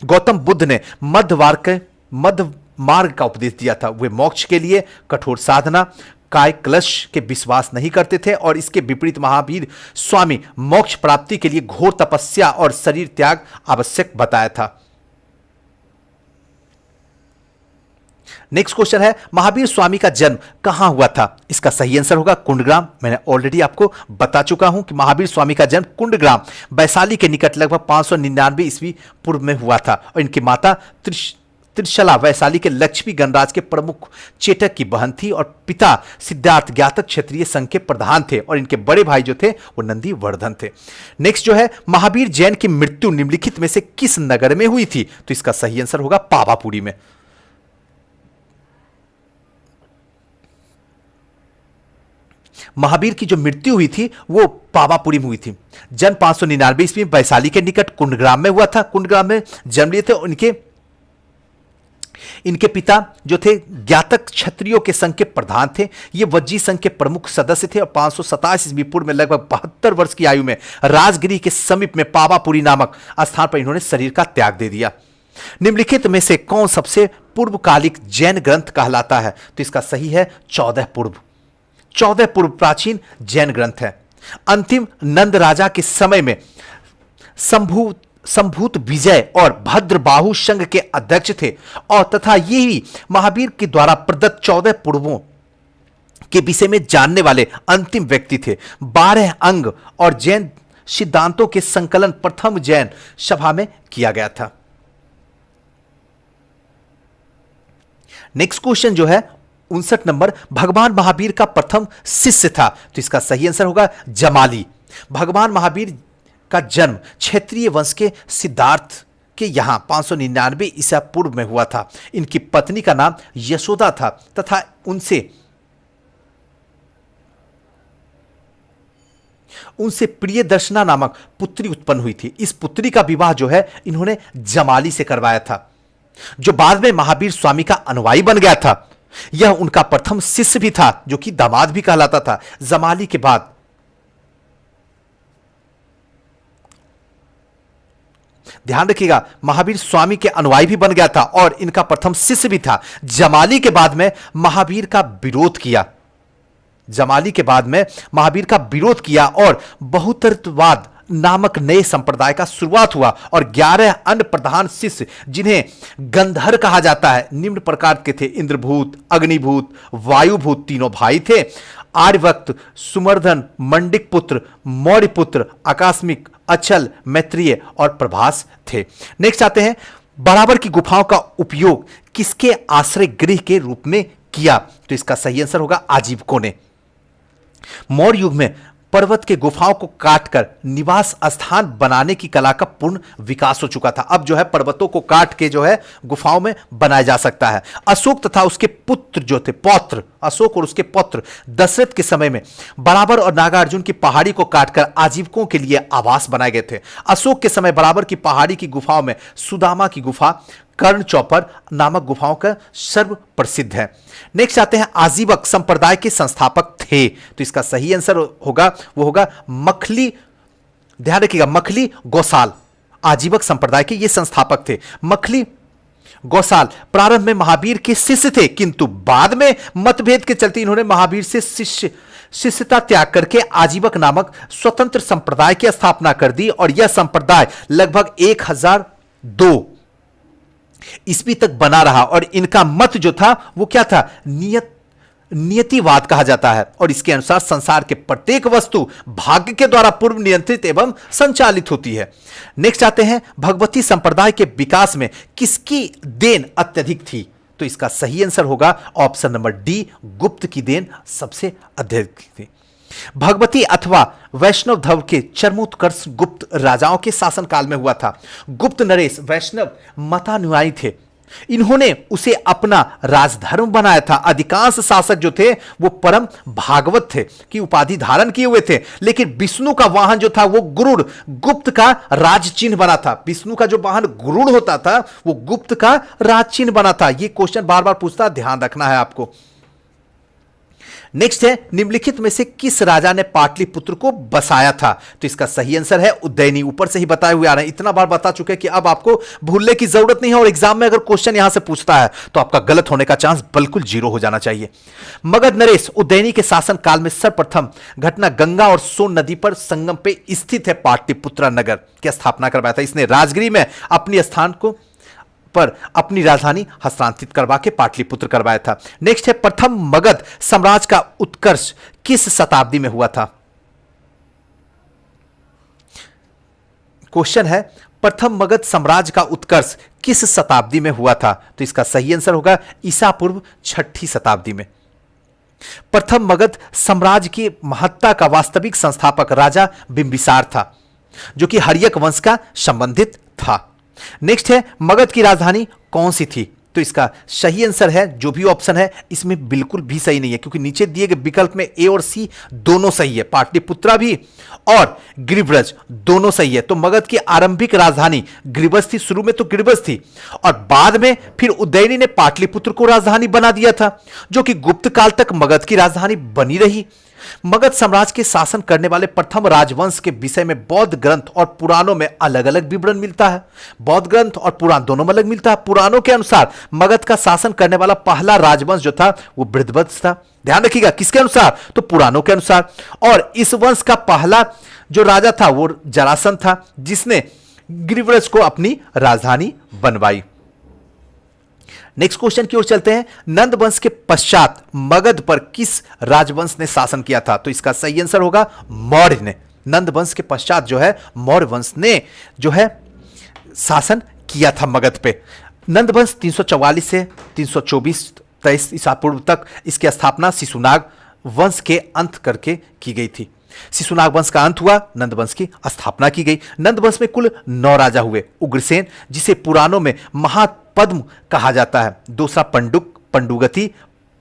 गौतम बुद्ध ने मध्य मार्ग का उपदेश दिया था। वे मोक्ष के लिए कठोर साधना, काय क्लश के विश्वास नहीं करते थे, और इसके विपरीत महावीर स्वामी मोक्ष प्राप्ति के लिए घोर तपस्या और शरीर त्याग आवश्यक बताया था। नेक्स्ट क्वेश्चन है, महावीर स्वामी का जन्म कहां हुआ था? इसका सही आंसर होगा कुंडग्राम। मैंने ऑलरेडी आपको बता चुका हूं कि महावीर स्वामी का जन्म कुंडग्राम वैशाली के निकट लगभग 599 ईस्वी पूर्व में हुआ था, और इनकी माता त्रिशला वैशाली के लक्ष्मी गणराज के प्रमुख चेटक की बहन थी, और पिता सिद्धार्थ ज्ञातक क्षत्रिय संघ के प्रधान थे, और इनके बड़े भाई जो थे वो नंदी वर्धन थे। नेक्स्ट जो है, महावीर जैन की मृत्यु निम्नलिखित में से किस नगर में हुई थी? तो इसका सही आंसर होगा पावापुरी में। महावीर की जो मृत्यु हुई थी वो पावापुरी में हुई थी। जन्म 599 ईस्वी में वैशाली के निकट कुंडग्राम में हुआ था। कुंडग्राम में जन्म लिए थे। इनके पिता जो थे ज्ञातक क्षत्रियों के संघ के प्रधान थे। ये वज्जी संघ के प्रमुख सदस्य थे, और 527 ईस्वी पूर्व में लगभग 72 वर्ष की आयु में राजगिरी के समीप में पावापुरी नामक स्थान पर इन्होंने शरीर का त्याग दे दिया। निम्नलिखित में से कौन सबसे पूर्वकालिक जैन ग्रंथ कहलाता है? तो इसका सही है 14 पूर्व। 14 पूर्व प्राचीन जैन ग्रंथ है। अंतिम नंद राजा के समय में संभूत विजय और भद्रबाहु संघ के अध्यक्ष थे, और तथा यही महावीर के द्वारा प्रदत्त 14 पूर्वों के विषय में जानने वाले अंतिम व्यक्ति थे। 12 अंग और जैन सिद्धांतों के संकलन प्रथम जैन सभा में किया गया था। नेक्स्ट क्वेश्चन जो है 59 नंबर, भगवान महावीर का प्रथम शिष्य था? तो इसका सही आंसर होगा जमाली। भगवान महावीर का जन्म क्षेत्रीय वंश के सिद्धार्थ के यहां 599 ईसा पूर्व में हुआ था। इनकी पत्नी का नाम यशोदा था, तथा उनसे प्रियदर्शना नामक पुत्री उत्पन्न हुई थी। इस पुत्री का विवाह जो है इन्होंने जमाली से करवाया था, जो बाद में महावीर स्वामी का अनुयायी बन गया था। यह उनका प्रथम शिष्य भी था, जो कि दामाद भी कहलाता था। जमाली के बाद ध्यान रखिएगा, महावीर स्वामी के अनुयायी भी बन गया था और इनका प्रथम शिष्य भी था। जमाली के बाद में महावीर का विरोध किया। जमाली के बाद में महावीर का विरोध किया और बहुतत्ववाद नामक नए संप्रदाय का शुरुआत हुआ, और 11 अन्य प्रधान शिष्य जिन्हें गंधर कहा जाता है निम्न प्रकार के थे: इंद्रभूत, अग्निभूत, वायुभूत तीनों भाई थे। आर्यवक्त, सुमर्धन, मंडिक पुत्र, मौर्य पुत्र, आकस्मिक, अचल, मैत्रेय और प्रभास थे। नेक्स्ट आते हैं, बराबर की गुफाओं का उपयोग किसके आश्रय गृह के रूप में किया? तो इसका सही आंसर होगा आजीवकों ने। मौर्य युग में पर्वत के गुफाओं को काटकर निवास स्थान बनाने की कला का पूर्ण विकास हो चुका था। अब जो है पर्वतों को काट के जो है गुफाओं में बनाया जा सकता है। अशोक तथा उसके पुत्र जो थे, पौत्र अशोक और उसके पुत्र दशरथ के समय में बराबर और नागार्जुन की पहाड़ी को काटकर आजीवकों के लिए आवास बनाए गए थे। अशोक के समय बराबर की पहाड़ी की गुफाओं में सुदामा की गुफा, कर्ण चौपर नामक गुफाओं का सर्व प्रसिद्ध है। नेक्स्ट आते हैं, आजीवक संप्रदाय के संस्थापक थे? तो इसका सही आंसर होगा वो होगा मखली। ध्यान रखिएगा, मखली गौसाल आजीवक संप्रदाय के ये संस्थापक थे। मखली गौसाल प्रारंभ में महावीर के शिष्य थे, किंतु बाद में मतभेद के चलते इन्होंने महावीर से शिष्यता त्याग करके आजीवक नामक स्वतंत्र संप्रदाय की स्थापना कर दी, और यह संप्रदाय लगभग 1002 ईस्वी तक बना रहा। और इनका मत जो था वो क्या था? नियतिवाद कहा जाता है, और इसके अनुसार संसार के प्रत्येक वस्तु भाग्य के द्वारा पूर्व नियंत्रित एवं संचालित होती है। नेक्स्ट आते हैं, भगवती संप्रदाय के विकास में किसकी देन अत्यधिक थी? तो इसका सही आंसर होगा ऑप्शन नंबर डी, गुप्त की देन सबसे अधिक थी। भगवती अथवा वैष्णव धर्म के चरमोत्कर्ष गुप्त राजाओं के शासनकाल में हुआ था। गुप्त नरेश वैष्णव मतानुयायी थे। इन्होंने उसे अपना राजधर्म बनाया था। अधिकांश शासक जो थे वो परम भागवत थे की उपाधि धारण किए हुए थे, लेकिन विष्णु का वाहन जो था वो गरुड़ गुप्त का राज चिन्ह बना था। विष्णु का जो वाहन गरुड़ होता था वो गुप्त का राज चिन्ह बना था। ये क्वेश्चन बार बार पूछता, ध्यान रखना है आपको। नेक्स्ट है, निम्नलिखित में से किस राजा ने पाटलिपुत्र को बसाया था? तो इसका सही आंसर है उज्जैनी। ऊपर से ही बताए हुए आ रहे हैं, इतना बार बता चुके हैं कि अब आपको भूलने की जरूरत नहीं है। और एग्जाम में अगर क्वेश्चन यहां से पूछता है तो आपका गलत होने का चांस बिल्कुल जीरो हो जाना चाहिए। मगध नरेश उज्जैनी के शासन काल में सर्वप्रथम घटना गंगा और सोन नदी पर संगम पे स्थित है पाटलिपुत्र नगर की स्थापना करवाया था। इसने राजगिरी में अपनी स्थान को पर अपनी राजधानी हस्तांतरित करवा के पाटलिपुत्र करवाया था। नेक्स्ट है, प्रथम मगध साम्राज्य का उत्कर्ष किस शताब्दी में हुआ था? क्वेश्चन है, प्रथम मगध साम्राज्य का उत्कर्ष किस शताब्दी में हुआ था? तो इसका सही आंसर होगा ईसा पूर्व 6ठी शताब्दी में। प्रथम मगध साम्राज्य की महत्ता का वास्तविक संस्थापक राजा बिंबिसार था, जो कि हर्यक वंश का संबंधित था। नेक्स्ट है, मगध की राजधानी कौन सी थी? तो इसका सही आंसर है, जो भी ऑप्शन है इसमें बिल्कुल भी सही नहीं है, क्योंकि नीचे दिए गए विकल्प में ए और सी दोनों सही है। पाटलिपुत्रा भी और गिरिब्रज दोनों सही है। तो मगध की आरंभिक राजधानी गिरिब्रज थी। शुरू में तो गिरिब्रज थी और बाद में फिर उज्जैनी ने पाटलिपुत्र को राजधानी बना दिया था, जो कि गुप्त काल तक मगध की राजधानी बनी रही। मगध साम्राज्य के शासन करने वाले प्रथम राजवंश के विषय में बौद्ध ग्रंथ और पुराणों में अलग अलग विवरण मिलता है। बौद्ध ग्रंथ और पुराण दोनों में अलग मिलता है। पुराणों के अनुसार मगध का शासन करने वाला पहला राजवंश जो था वो बृहद्वंश था। ध्यान रखिएगा, किसके अनुसार? तो पुराणों के अनुसार। और इस वंश का पहला जो राजा था वो जरासंध था, जिसने गिरिव्रज को अपनी राजधानी बनवाई। नेक्स्ट क्वेश्चन की ओर चलते हैं। नंद वंश के पश्चात मगध पर किस राजवंश ने शासन किया था? तो इसका सही आंसर होगा मौर्य ने। नंद वंश के पश्चात जो है मौर्य वंश ने जो है शासन किया था मगध पे। नंद वंश 344 से 323 ईसा पूर्व तक इसकी स्थापना शिशुनाग वंश के अंत करके की गई थी। शिशुनाग वंश का अंत हुआ, नंद वंश की स्थापना की गई। नंद वंश में कुल 9 राजा हुए। उग्रसेन, जिसे पुराणों में महापद्म कहा जाता है, दूसरा पंडुक, पंडुगति,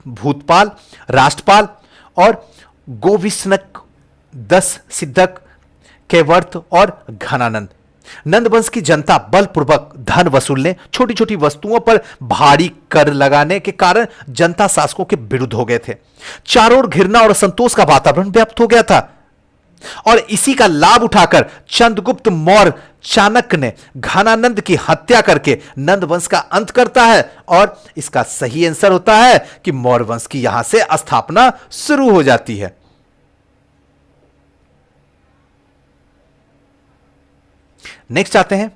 भूतपाल, राष्ट्रपाल और गोविष्णक, 10 सिद्धक, कैवर्त और घनानंद। नंद वंश की जनता बलपूर्वक धन वसूलने, छोटी छोटी वस्तुओं पर भारी कर लगाने के कारण जनता शासकों के विरुद्ध हो गए थे। चारों ओर घृणा और असंतोष का वातावरण व्याप्त हो गया था और इसी का लाभ उठाकर चंद्रगुप्त मौर्य चाणक्य ने घनानंद की हत्या करके नंद वंश का अंत करता है। और इसका सही आंसर होता है कि मौर्य वंश की यहां से स्थापना शुरू हो जाती है। नेक्स्ट आते हैं,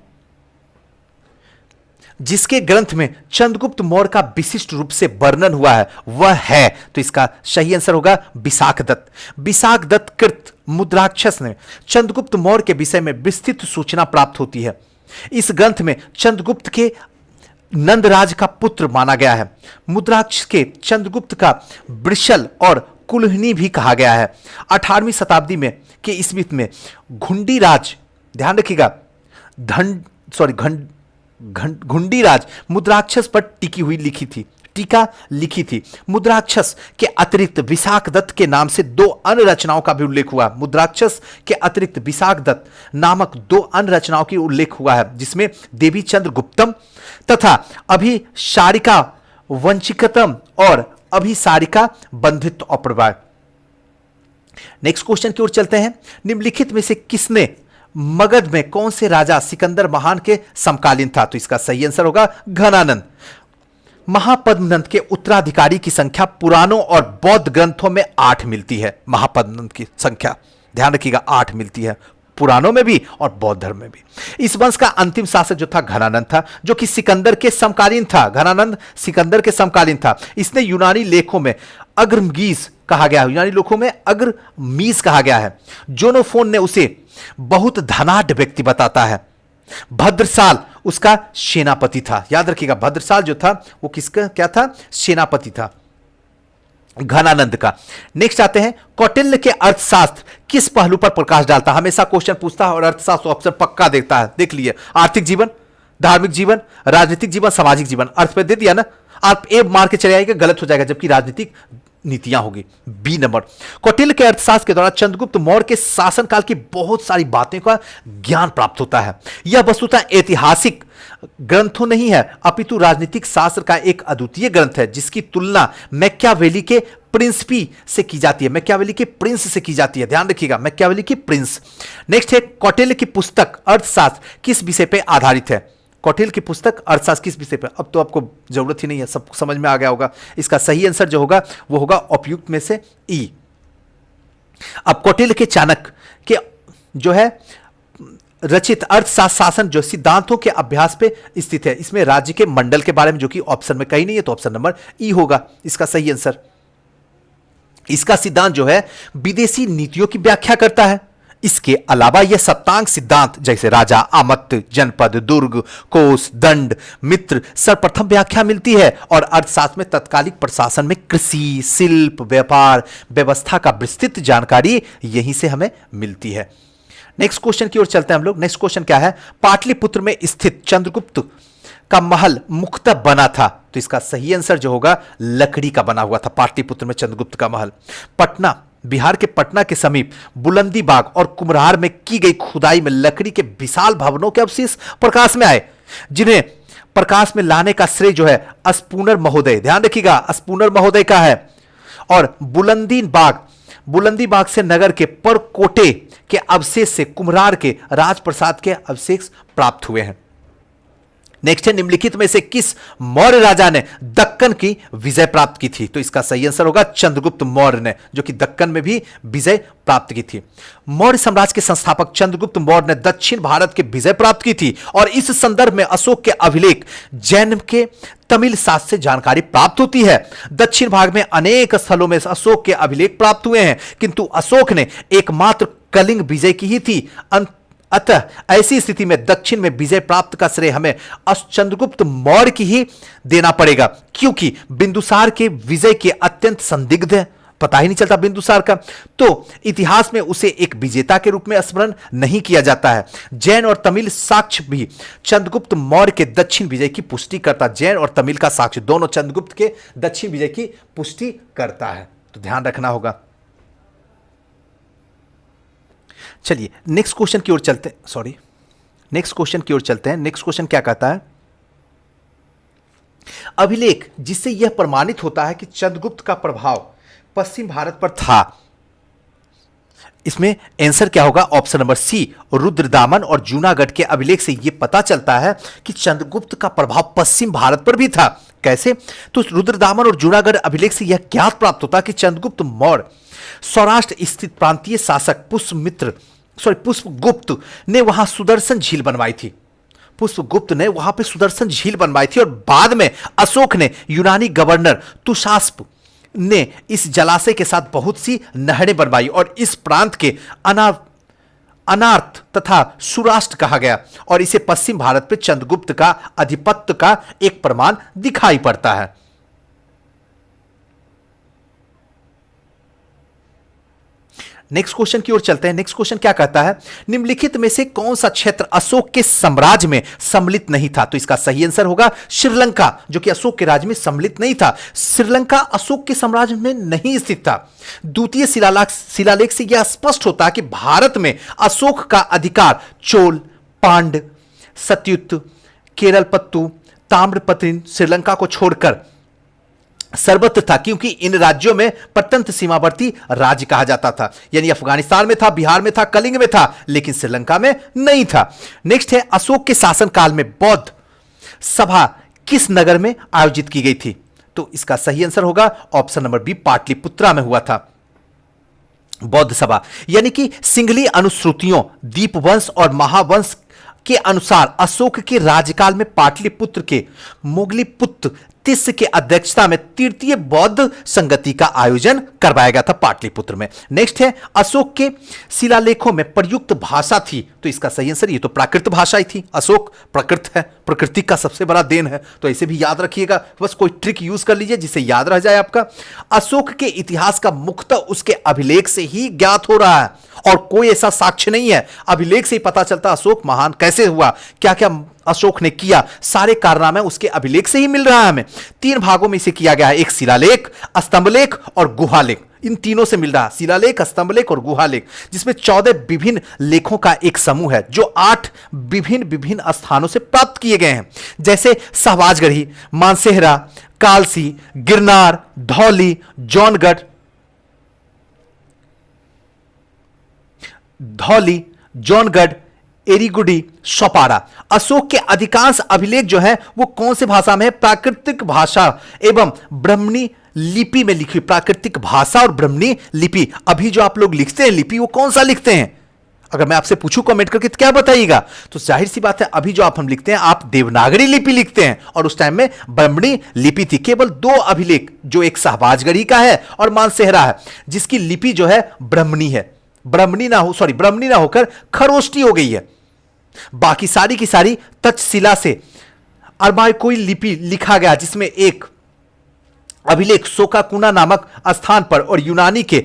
जिसके ग्रंथ में चंद्रगुप्त मौर्य का विशिष्ट रूप से वर्णन हुआ है वह है, तो इसका सही आंसर होगा विशाखदत्त। विशाखदत्त कृत मुद्राक्षस ने चंद्रगुप्त मौर्य के विषय में विस्तृत सूचना प्राप्त होती है। इस ग्रंथ में चंद्रगुप्त के नंदराज का पुत्र माना गया है। मुद्राक्ष के चंद्रगुप्त का वृषल और कुलहनी भी कहा गया है। 18वीं शताब्दी में के ईस्वी में घुंडीराज, ध्यान रखिएगा, घुंडीराज मुद्राक्षस पर टीका लिखी थी। मुद्राक्षस के अतिरिक्त विशाखदत्त के नाम से 2 अन्य रचनाओं का भी उल्लेख हुआ। मुद्राक्षस के अतिरिक्त विशाखदत्त नामक 2 अन्य रचनाओं की उल्लेख हुआ है, जिसमें देवी चंद्रगुप्तम तथा अभिसारिका वंचिकतम और अभिसारिका बंधित्व अप्रवाय। नेक्स्ट क्वेश्चन की ओर चलते हैं। निम्नलिखित में से किसने मगध में कौन से राजा सिकंदर महान के समकालीन था? तो इसका सही आंसर होगा घनानंद। महापद्मनंद के उत्तराधिकारी की संख्या पुराणों और बौद्ध ग्रंथों में 8 मिलती है। महापद्मनंद की संख्या ध्यान रखिएगा 8 मिलती है, पुराणों में भी और बौद्ध धर्म में भी। इस वंश का अंतिम शासक जो था घनानंद था, जो कि सिकंदर के समकालीन था। घनानंद सिकंदर के समकालीन था। इसने यूनानी लेखों में अग्रमीज कहा गया है, यूनानी लेखों में अग्रमीज कहा गया है। जोनोफोन ने उसे बहुत धनाढ्य व्यक्ति बताता है। भद्रसाल उसका सेनापति था। याद रखिएगा, भद्रसाल जो था वो किसका क्या था? सेनापति था घनानंद का। नेक्स्ट आते हैं, कौटिल्य के अर्थशास्त्र किस पहलू पर प्रकाश डालता है? हमेशा क्वेश्चन पूछता है और अर्थशास्त्र ऑप्शन पक्का देता है। देख लीजिए, आर्थिक जीवन, धार्मिक जीवन, राजनीतिक जीवन, सामाजिक जीवन। अर्थ पे दे दिया ना, आप ए मार के चले आएंगे, गलत हो जाएगा, जबकि राजनीतिक नीतियां होगी। बी नंबर, कौटिल्य के अर्थशास्त्र के द्वारा चंद्रगुप्त मौर्य के शासनकाल की बहुत सारी बातें का ज्ञान प्राप्त होता है। यह वस्तुतः ऐतिहासिक ग्रंथों नहीं है, अपितु राजनीतिक शास्त्र का एक अद्वितीय ग्रंथ है, जिसकी तुलना मैकियावेली के प्रिंसिपी से की जाती है, मैकियावेली के प्रिंस से की जाती है। ध्यान रखिएगा, मैकियावेली की प्रिंस। नेक्स्ट है, कौटिल्य की पुस्तक अर्थशास्त्र किस विषय पर आधारित है? कौटिल्य की पुस्तक अर्थशास्त्र किस विषय पर? अब तो आपको जरूरत ही नहीं है, सब समझ में आ गया होगा। इसका सही आंसर जो होगा वो होगा उपयुक्त में से ई। अब कौटिल्य के चाणक्य के जो है रचित अर्थशास्त्र शासन जो सिद्धांतों के अभ्यास पे स्थित है, इसमें राज्य के मंडल के बारे में, जो कि ऑप्शन में कहीं नहीं है, तो ऑप्शन नंबर ई होगा इसका सही आंसर। इसका सिद्धांत जो है विदेशी नीतियों की व्याख्या करता है। इसके अलावा यह सप्तांग सिद्धांत जैसे राजा, आमत्त, जनपद, दुर्ग, कोष, दंड, मित्र सर्वप्रथम व्याख्या मिलती है। और अर्थशास्त्र में तत्कालिक प्रशासन में कृषि, शिल्प, व्यापार व्यवस्था का विस्तृत जानकारी यहीं से हमें मिलती है। नेक्स्ट क्वेश्चन की ओर चलते हैं हम लोग। नेक्स्ट क्वेश्चन क्या है? पाटलिपुत्र में स्थित चंद्रगुप्त का महल मुख्यतः बना था, तो इसका सही आंसर जो होगा लकड़ी का बना हुआ था। पाटलिपुत्र में चंद्रगुप्त का महल। पटना, बिहार के पटना के समीप बुलंदी बाग और कुम्हरार में की गई खुदाई में लकड़ी के विशाल भवनों के अवशेष प्रकाश में आए, जिन्हें प्रकाश में लाने का श्रेय जो है अस्पूनर महोदय, ध्यान रखिएगा, अस्पूनर महोदय का है। और बुलंदी बाग से नगर के परकोटे के अवशेष से कुम्हरार के राजप्रसाद के अवशेष प्राप्त हुए हैं। नेक्स्ट है, निम्नलिखित में से किस मौर्य राजा ने दक्कन की विजय प्राप्त की थी? तो इसका सही आंसर होगा चंद्रगुप्त मौर्य ने, जो कि दक्कन में भी विजय प्राप्त की थी। मौर्य साम्राज्य के संस्थापक चंद्रगुप्त मौर्य ने दक्षिण भारत की विजय प्राप्त की थी। और इस संदर्भ में अशोक के अभिलेख जैन के तमिल शास्त्र से जानकारी प्राप्त होती है। दक्षिण भाग में अनेक स्थलों में अशोक के अभिलेख प्राप्त हुए हैं, किंतु अशोक ने एकमात्र कलिंग विजय की ही थी। अतः ऐसी स्थिति में दक्षिण में विजय प्राप्त का श्रेय हमें चंद्रगुप्त मौर्य की ही देना पड़ेगा, क्योंकि बिंदुसार के विजय के अत्यंत संदिग्ध है, पता ही नहीं चलता बिंदुसार का, तो इतिहास में उसे एक विजेता के रूप में स्मरण नहीं किया जाता है। जैन और तमिल साक्ष्य भी चंद्रगुप्त मौर्य के दक्षिण विजय की पुष्टि करता, जैन और तमिल का साक्ष्य दोनों चंद्रगुप्त के दक्षिण विजय की पुष्टि करता है, तो ध्यान रखना होगा। चलिए नेक्स्ट क्वेश्चन की ओर चलते हैं। नेक्स्ट क्वेश्चन क्या कहता है? अभिलेख जिससे यह प्रमाणित होता है कि चंद्रगुप्त का प्रभाव पश्चिम भारत पर था, इसमें आंसर क्या होगा? ऑप्शन नंबर सी, रुद्रदामन और जूनागढ़ के अभिलेख से यह पता चलता है कि चंद्रगुप्त का प्रभाव पश्चिम भारत पर भी था। कैसे? तो रुद्रदामन और जूनागढ़ अभिलेख से यह ज्ञात प्राप्त होता कि चंद्रगुप्त मौर्य सौराष्ट्र स्थित प्रांतीय शासक पुष्पगुप्त ने वहां सुदर्शन झील बनवाई थी। पुष्पगुप्त ने वहां पे सुदर्शन झील बनवाई थी, और बाद में अशोक ने यूनानी गवर्नर तुषास्प ने इस जलाशय के साथ बहुत सी नहरें बनवाई, और इस प्रांत के अनार्थ तथा सुराष्ट्र कहा गया, और इसे पश्चिम भारत पे चंद्रगुप्त का आधिपत्य का एक प्रमाण दिखाई पड़ता है। नेक्स्ट क्वेश्चन की ओर चलते हैं। नेक्स्ट क्वेश्चन क्या कहता है? निम्नलिखित में से कौन सा क्षेत्र अशोक के साम्राज्य में सम्मिलित नहीं था? तो इसका सही आंसर होगा श्रीलंका, जो कि अशोक के राज्य में सम्मिलित नहीं था। श्रीलंका अशोक के साम्राज्य में नहीं स्थित था। द्वितीय शिलालेख से यह स्पष्ट होता है कि भारत में अशोक का अधिकार चोल, पांड, सत्युत, केरलपत्तु, ताम्रपत्रिन, श्रीलंका को छोड़कर सर्वत्र था, क्योंकि इन राज्यों में प्रत्यंत सीमावर्ती राज्य कहा जाता था। यानी अफगानिस्तान में था, बिहार में था, कलिंग में था, लेकिन श्रीलंका में नहीं था। नेक्स्ट है, अशोक के शासनकाल में बौद्ध सभा किस नगर में आयोजित की गई थी? तो इसका सही आंसर होगा ऑप्शन नंबर बी, पाटलिपुत्रा में हुआ था बौद्ध सभा। यानी कि सिंगली अनुश्रुतियों, दीपवंश और महावंश के अनुसार अशोक के राज्यकाल में पाटलिपुत्र के मोगलीपुत्र तिस्य के अध्यक्षता में तृतीय बौद्ध संगति का आयोजन करवाया गया था पाटलिपुत्र में। नेक्स्ट है, अशोक के शिलालेखों में प्रयुक्त भाषा थी, तो इसका सही आंसर, ये तो प्राकृत भाषा ही थी। अशोक प्रकृत है, प्रकृति का सबसे बड़ा देन है, तो ऐसे भी याद रखिएगा। बस कोई ट्रिक यूज कर लीजिए जिससे याद रह जाए आपका। अशोक के इतिहास का मुख्यतः उसके अभिलेख से ही ज्ञात हो रहा है, और कोई ऐसा साक्ष्य नहीं है। अभिलेख से ही पता चलता अशोक महान कैसे हुआ, क्या क्या अशोक ने किया, सारे कारनामे उसके अभिलेख से ही मिल रहा है हमें। 3 भागों में इसे किया गया है, एक शिलालेख, स्तंभलेख और गुहालेख। इन तीनों से मिल रहा है, शिलालेख, स्तंभलेख और गुहालेख, जिसमें 14 विभिन्न लेखों का एक समूह है जो 8 विभिन्न विभिन्न स्थानों से प्राप्त किए गए हैं, जैसे सहबाजगढ़ी, मानसेहरा, कालसी, गिरनार, धौली, जौनगढ़, एरीगुडी, सोपारा। अशोक के अधिकांश अभिलेख जो है वो कौन से भाषा में है? प्राकृतिक भाषा एवं ब्राह्मणी लिपि में लिखी। प्राकृतिक भाषा और ब्राह्मणी लिपि। अभी जो आप लोग लिखते हैं लिपि, वो कौन सा लिखते हैं? अगर मैं आपसे पूछूं कमेंट करके तो क्या बताइएगा? तो जाहिर सी बात है, अभी जो हम लिखते हैं, आप देवनागरी लिपि लिखते हैं, और उस टाइम में ब्राह्मणी लिपि थी। केवल 2 अभिलेख, जो एक सहबाजगढ़ी का है और मानसेहरा है, जिसकी लिपि जो है ब्राह्मणी है। ब्राह्मणी ना होकर खरोष्टी हो गई है। बाकी सारी की सारी तक्षशिला से अरमाइकोई लिपि लिखा गया, जिसमें एक अभिलेख शोकाकुना नामक स्थान पर और यूनानी के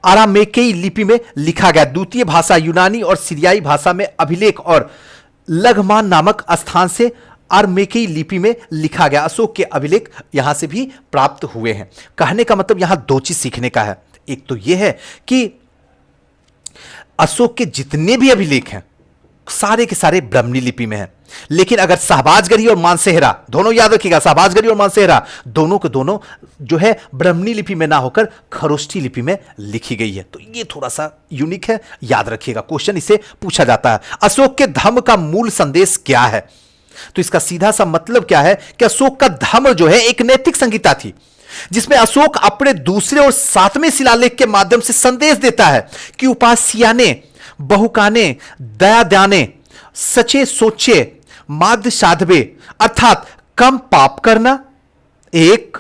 अरामेकेई लिपि में लिखा गया। द्वितीय भाषा यूनानी और सीरियाई भाषा में अभिलेख और लघमान नामक स्थान से अरामेकेई लिपि में लिखा गया। अशोक के अभिलेख यहां से भी प्राप्त हुए हैं। कहने का मतलब यहां 2 चीज सीखने का है। एक तो यह है कि अशोक के जितने भी अभिलेख हैं सारे के सारे ब्राह्मणी लिपि में हैं, लेकिन अगर सहबाजगढ़ी और मानसेहरा, दोनों याद रखिएगा, सहबाजगढ़ी और मानसेहरा दोनों के दोनों जो है ब्राह्मणी लिपि में ना होकर खरोष्ठी लिपि में लिखी गई है। तो ये थोड़ा सा यूनिक है, याद रखिएगा, क्वेश्चन इसे पूछा जाता है। अशोक के धम्म का मूल संदेश क्या है? तो इसका सीधा सा मतलब क्या है कि अशोक का धम्म जो है एक नैतिक संहिता थी, जिसमें अशोक अपने दूसरे और 7वें शिलालेख के माध्यम से संदेश देता है कि उपास्याने, बहुकाने, दया दाने, सचे सोचे, माध्य साधवे, अर्थात कम पाप करना। एक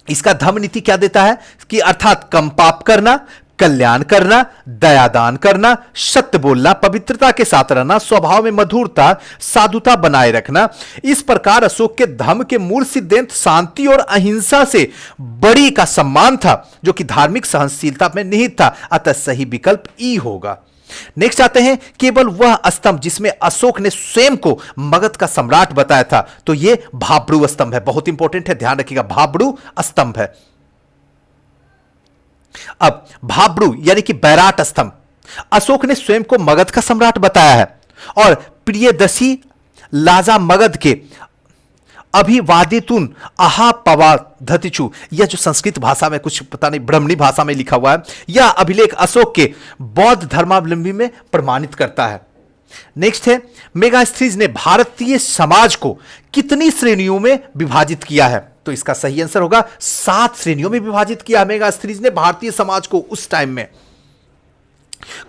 इसका धम्म नीति क्या देता है कि अर्थात कम पाप करना, कल्याण करना, दयादान करना, सत्य बोलना, पवित्रता के साथ रहना, स्वभाव में मधुरता, साधुता बनाए रखना। इस प्रकार अशोक के धम्म के मूल सिद्धांत शांति और अहिंसा से बड़ी का सम्मान था, जो कि धार्मिक सहनशीलता में निहित था। अतः सही विकल्प ई होगा। नेक्स्ट आते हैं, केवल वह स्तंभ जिसमें अशोक ने स्वयं को मगध का सम्राट बताया था, तो यह भाब्रू स्तंभ है। बहुत इंपॉर्टेंट है, ध्यान रखिएगा, भाब्रू स्तंभ है। अब भाब्रू यानी कि बैराट स्तंभ, अशोक ने स्वयं को मगध का सम्राट बताया है, और प्रियदर्शी लाजा मगध के अभिवादितुन आहा पवाधतिचु, यह जो संस्कृत भाषा में, कुछ पता नहीं ब्राह्मणी भाषा में लिखा हुआ है, यह अभिलेख अशोक के बौद्ध धर्मावलंबी में प्रमाणित करता है। नेक्स्ट है, मेगास्थनीज ने भारतीय समाज को कितनी श्रेणियों में विभाजित किया है? तो इसका सही आंसर होगा 7 श्रेणियों में विभाजित किया मेगास्थनीज ने भारतीय समाज को उस टाइम में।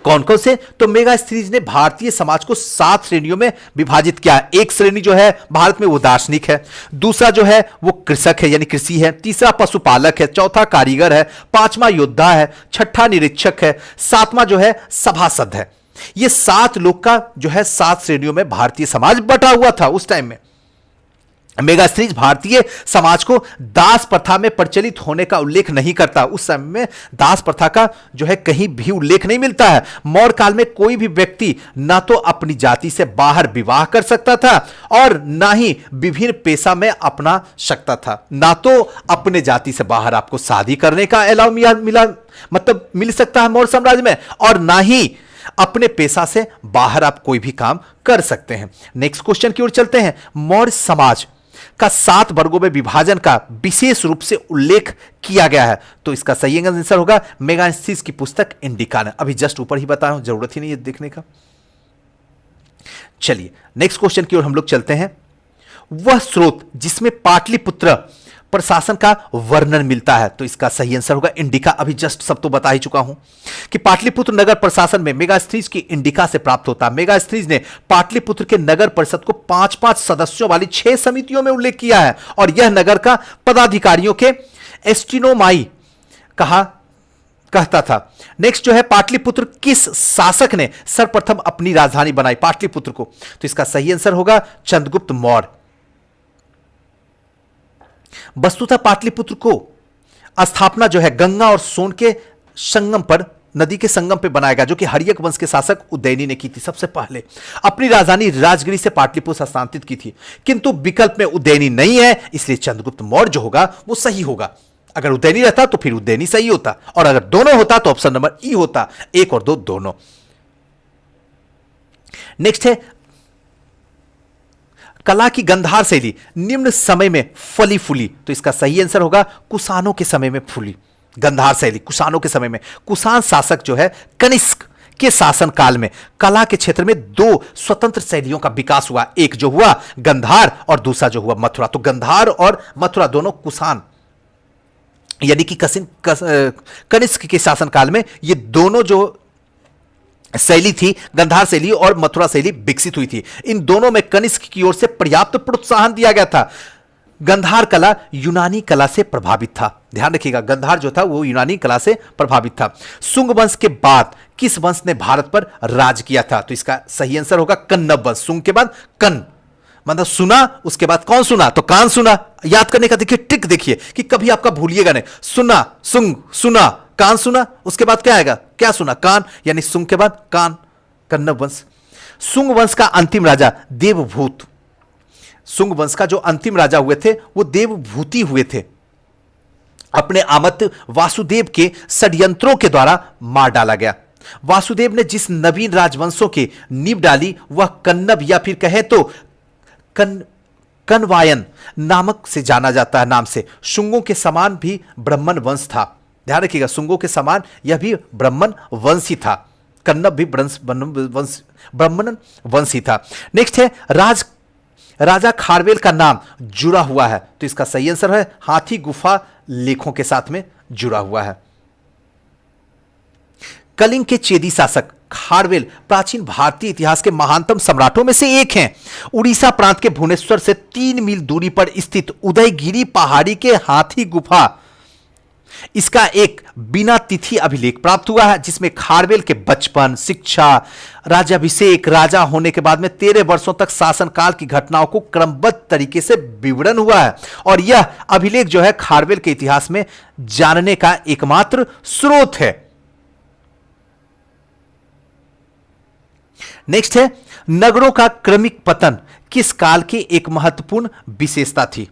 कौन कौन से? तो मेगास्थनीज ने भारतीय समाज को 7 श्रेणियों में विभाजित किया। एक श्रेणी जो है भारत में वो दार्शनिक है, दूसरा जो है वो कृषक है यानी कृषि है, तीसरा पशुपालक है, चौथा कारीगर है, 5वां योद्धा है, 6ठा निरीक्षक है, 7वां जो है सभासद है। ये 7 लोग का जो है 7 श्रेणियों में भारतीय समाज बटा हुआ था उस टाइम में। मेगास्थनीज भारतीय समाज को दास प्रथा में प्रचलित होने का उल्लेख नहीं करता। उस समय में दास प्रथा का जो है कहीं भी उल्लेख नहीं मिलता है। मौर्य काल में कोई भी व्यक्ति ना तो अपनी जाति से बाहर विवाह कर सकता था और ना ही विभिन्न पेशा में अपना सकता था। ना तो अपने जाति से बाहर आपको शादी करने का अलाउ मिल सकता है मौर्य साम्राज्य में, और ना ही अपने पेशा से बाहर आप कोई भी काम कर सकते हैं। नेक्स्ट क्वेश्चन की ओर चलते हैं। मौर्य समाज का 7 वर्गों में विभाजन का विशेष रूप से उल्लेख किया गया है, तो इसका सही आंसर होगा मेगास्थनीज की पुस्तक इंडिका ने। अभी जस्ट ऊपर ही बताया हूं, जरूरत ही नहीं है देखने का। चलिए नेक्स्ट क्वेश्चन की ओर हम लोग चलते हैं। वह स्रोत जिसमें पाटलिपुत्र प्रशासन का वर्णन मिलता है, तो इसका सही आंसर होगा इंडिका। अभी जस्ट सब तो बता ही चुका हूं कि पाटलिपुत्र नगर प्रशासन में मेगास्थनीज की इंडिका से प्राप्त होता है। मेगास्थनीज ने पाटलिपुत्र के नगर परिषद को 5-5 सदस्यों वाली 6 समितियों में उल्लेख किया है, और यह नगर का पदाधिकारियों के एस्टिनोमाई कहता था। नेक्स्ट जो है, पाटलिपुत्र किस शासक ने सर्वप्रथम अपनी राजधानी बनाई पाटलिपुत्र को? तो इसका सही आंसर होगा चंद्रगुप्त मौर्य। वस्तुतः पाटलिपुत्र को स्थापना जो है गंगा और सोन के संगम पर नदी के संगम पे बनाया गया, जो कि हर्यक वंश के शासक उदयनी ने की थी सबसे पहले। अपनी राजधानी राजगिरी से पाटलिपुत्र हस्तांतरित की थी, किंतु विकल्प में उदयनी नहीं है, इसलिए चंद्रगुप्त मौर्य जो होगा वो सही होगा। अगर उदयनी रहता तो फिर उदयनी सही होता, और अगर दोनों होता तो ऑप्शन नंबर ई होता, 1 और 2 दोनों। नेक्स्ट है कला की गंधार शैली निम्न समय में फली फूली, तो इसका सही आंसर होगा कुषाणों के समय में फूली। गंधार शैली कुषाणों के समय में, कुषाण शासक जो है कनिष्क के शासन काल में कला के क्षेत्र में 2 स्वतंत्र शैलियों का विकास हुआ, एक जो हुआ गंधार और दूसरा जो हुआ मथुरा। तो गंधार और मथुरा दोनों कुषाण यानी कि कनिष्क के शासन काल में ये दोनों जो शैली थी, गंधार शैली और मथुरा शैली विकसित हुई थी। इन दोनों में कनिष्क की ओर से पर्याप्त प्रोत्साहन दिया गया था। गंधार कला यूनानी कला से प्रभावित था, ध्यान रखिएगा, गंधार जो था वो यूनानी कला से प्रभावित था। सुंग वंश के बाद किस वंश ने भारत पर राज किया था? तो इसका सही आंसर होगा कन्नब वंश। सुंग के बाद कन्न, मतलब सुना, उसके बाद कौन सुना? तो कान सुना। याद करने का देखिए ट्रिक, देखिए कि कभी आपका भूलिएगा नहीं। सुना, सुंग सुना, कान सुना, उसके बाद क्या आएगा? क्या सुना? कान, यानी सुंग के बाद कान, कन्नब वंश। सुंग वंश का अंतिम राजा देवभूत, सुंग वंश का जो अंतिम राजा हुए थे वो देवभूति हुए थे। अपने आमत वासुदेव के षड्यंत्रों के द्वारा मार डाला गया। वासुदेव ने जिस नवीन राजवंशों की नींव डाली वह कन्नब या फिर कहे तो कनवायन नामक से जाना जाता है नाम से। शुंगों के समान भी ब्राह्मण वंश था, ध्यान रखिएगा, शुंगों के समान यह भी ब्राह्मण वंश ही था। कन्नब भी ब्राह्मण वंश ही था। नेक्स्ट है राजा खारवेल का नाम जुड़ा हुआ है, तो इसका सही आंसर है हाथी गुफा लेखों के साथ में जुड़ा हुआ है। कलिंग के चेदी शासक खारवेल प्राचीन भारतीय इतिहास के महानतम सम्राटों में से एक हैं। उड़ीसा प्रांत के भुवनेश्वर से 3 मील दूरी पर स्थित उदयगिरी पहाड़ी के हाथी गुफा, इसका एक बिना तिथि अभिलेख प्राप्त हुआ है, जिसमें खारवेल के बचपन, शिक्षा, राजाभिषेक, राजा होने के बाद में 13 वर्षों तक शासनकाल की घटनाओं को क्रमबद्ध तरीके से विवरण हुआ है। और यह अभिलेख जो है खारवेल के इतिहास में जानने का एकमात्र स्रोत है। नेक्स्ट है नगरों का क्रमिक पतन किस काल की एक महत्वपूर्ण विशेषता थी?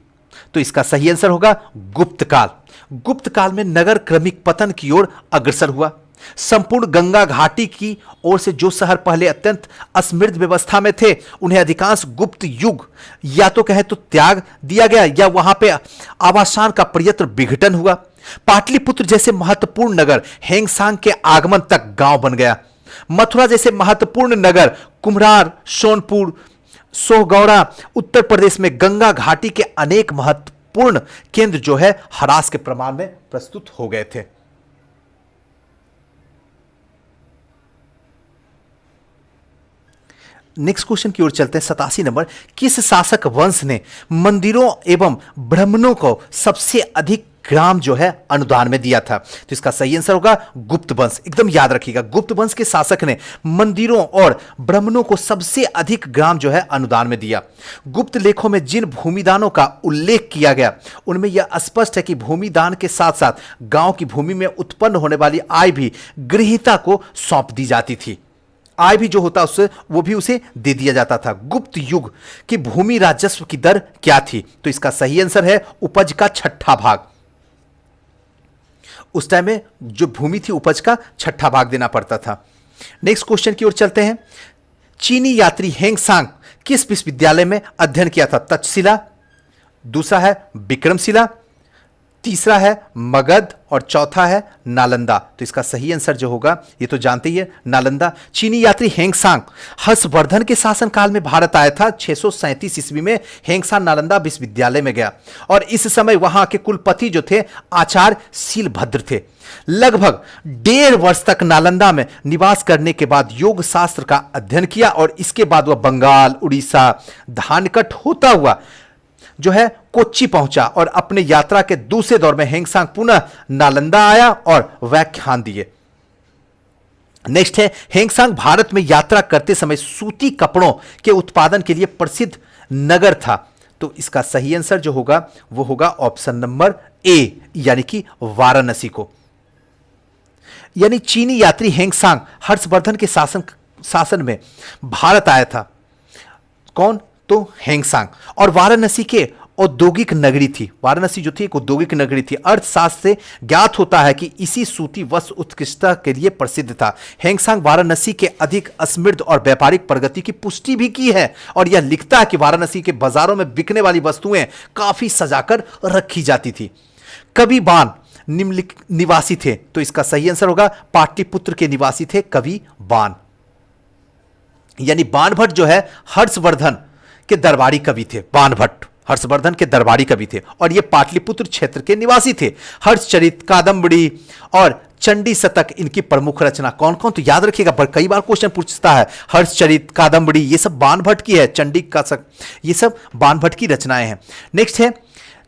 तो इसका सही आंसर होगा गुप्त काल। गुप्त काल में नगर क्रमिक पतन की ओर अग्रसर हुआ। संपूर्ण गंगा घाटी की ओर से जो शहर पहले अत्यंत असमृद्ध व्यवस्था में थे, उन्हें अधिकांश गुप्त युग या तो कहे तो त्याग दिया गया या वहां पे आवासान का प्रयत्न विघटन हुआ। पाटलिपुत्र जैसे महत्वपूर्ण नगर हेंगसांग के आगमन तक गांव बन गया। मथुरा जैसे महत्वपूर्ण नगर कुम्हरार, सोनपुर, सोहगौड़ा उत्तर प्रदेश में गंगा घाटी के अनेक महत्वपूर्ण केंद्र जो है ह्रास के प्रमाण में प्रस्तुत हो गए थे। नेक्स्ट क्वेश्चन की ओर चलते हैं। 87 नंबर, किस शासक वंश ने मंदिरों एवं ब्राह्मणों को सबसे अधिक ग्राम जो है अनुदान में दिया था? तो इसका सही आंसर होगा गुप्त वंश। एकदम याद रखिएगा, गुप्त वंश के शासक ने मंदिरों और ब्राह्मणों को सबसे अधिक ग्राम जो है अनुदान में दिया। गुप्त लेखों में जिन भूमिदानों का उल्लेख किया गया उनमें यह स्पष्ट है कि भूमिदान के साथ साथ गांव की भूमि में उत्पन्न होने वाली आय भी गृहीता को सौंप दी जाती थी। आय भी जो होता उससे वो भी उसे दे दिया जाता था। गुप्त युग की भूमि राजस्व की दर क्या थी? तो इसका सही आंसर है उपज का 6ठा भाग। उस टाइम में जो भूमि थी उपज का 6ठा भाग देना पड़ता था। नेक्स्ट क्वेश्चन की ओर चलते हैं। चीनी यात्री हेंगसांग किस विश्वविद्यालय में अध्ययन किया था? तक्षशिला, दूसरा है विक्रमशिला, तीसरा है मगध और चौथा है नालंदा। तो इसका सही आंसर जो होगा ये तो जानते ही है, नालंदा। चीनी यात्री हेंगसांग हर्षवर्धन के शासनकाल में भारत आया था। 637 ईस्वी में हेंगसांग नालंदा विश्वविद्यालय में गया और इस समय वहां के कुलपति जो थे आचार्य शीलभद्र थे। लगभग 1.5 वर्ष तक नालंदा में निवास करने के बाद योग शास्त्र का अध्ययन किया और इसके बाद वह बंगाल, उड़ीसा, धानकट होता हुआ जो है कोच्चि पहुंचा और अपने यात्रा के दूसरे दौर में हेंगसांग पुनः नालंदा आया और व्याख्यान दिए। नेक्स्ट है, हेंगसांग भारत में यात्रा करते समय सूती कपड़ों के उत्पादन के लिए प्रसिद्ध नगर था। तो इसका सही आंसर जो होगा वो होगा ऑप्शन नंबर ए, यानी कि वाराणसी को। यानी चीनी यात्री हेंगसांग हर्षवर्धन के शासन में भारत आया था। कौन? तो हेंगसांग। और वाराणसी के औद्योगिक नगरी थी, वाराणसी जो थी एक औद्योगिक नगरी थी। अर्थशास्त्र से ज्ञात होता है कि इसी सूती वस्त्र उत्कृष्टता के लिए प्रसिद्ध था। हेंगसांग वाराणसी के अधिक समृद्ध और व्यापारिक प्रगति की पुष्टि भी की है, और यह लिखता है कि वाराणसी के बाजारों में बिकने वाली वस्तुएं काफी सजाकर रखी जाती थी। कवि बान निम्नलिखित निवासी थे, तो इसका सही आंसर होगा पाटलिपुत्र के निवासी थे कवि बान। यानी बाणभट्ट जो है हर्षवर्धन के दरबारी कवि थे। बाणभट्ट हर्षवर्धन के दरबारी कवि थे और ये पाटलिपुत्र क्षेत्र के निवासी थे। हर्षचरित, कादंबरी और चंडी शतक इनकी प्रमुख रचना। कौन कौन? तो याद रखिएगा, पर कई बार क्वेश्चन पूछता है। हर्षचरित, कादंबरी ये सब बाणभट्ट की है। चंडी का शतक ये सब बाणभट्ट की रचनाएं हैं। नेक्स्ट है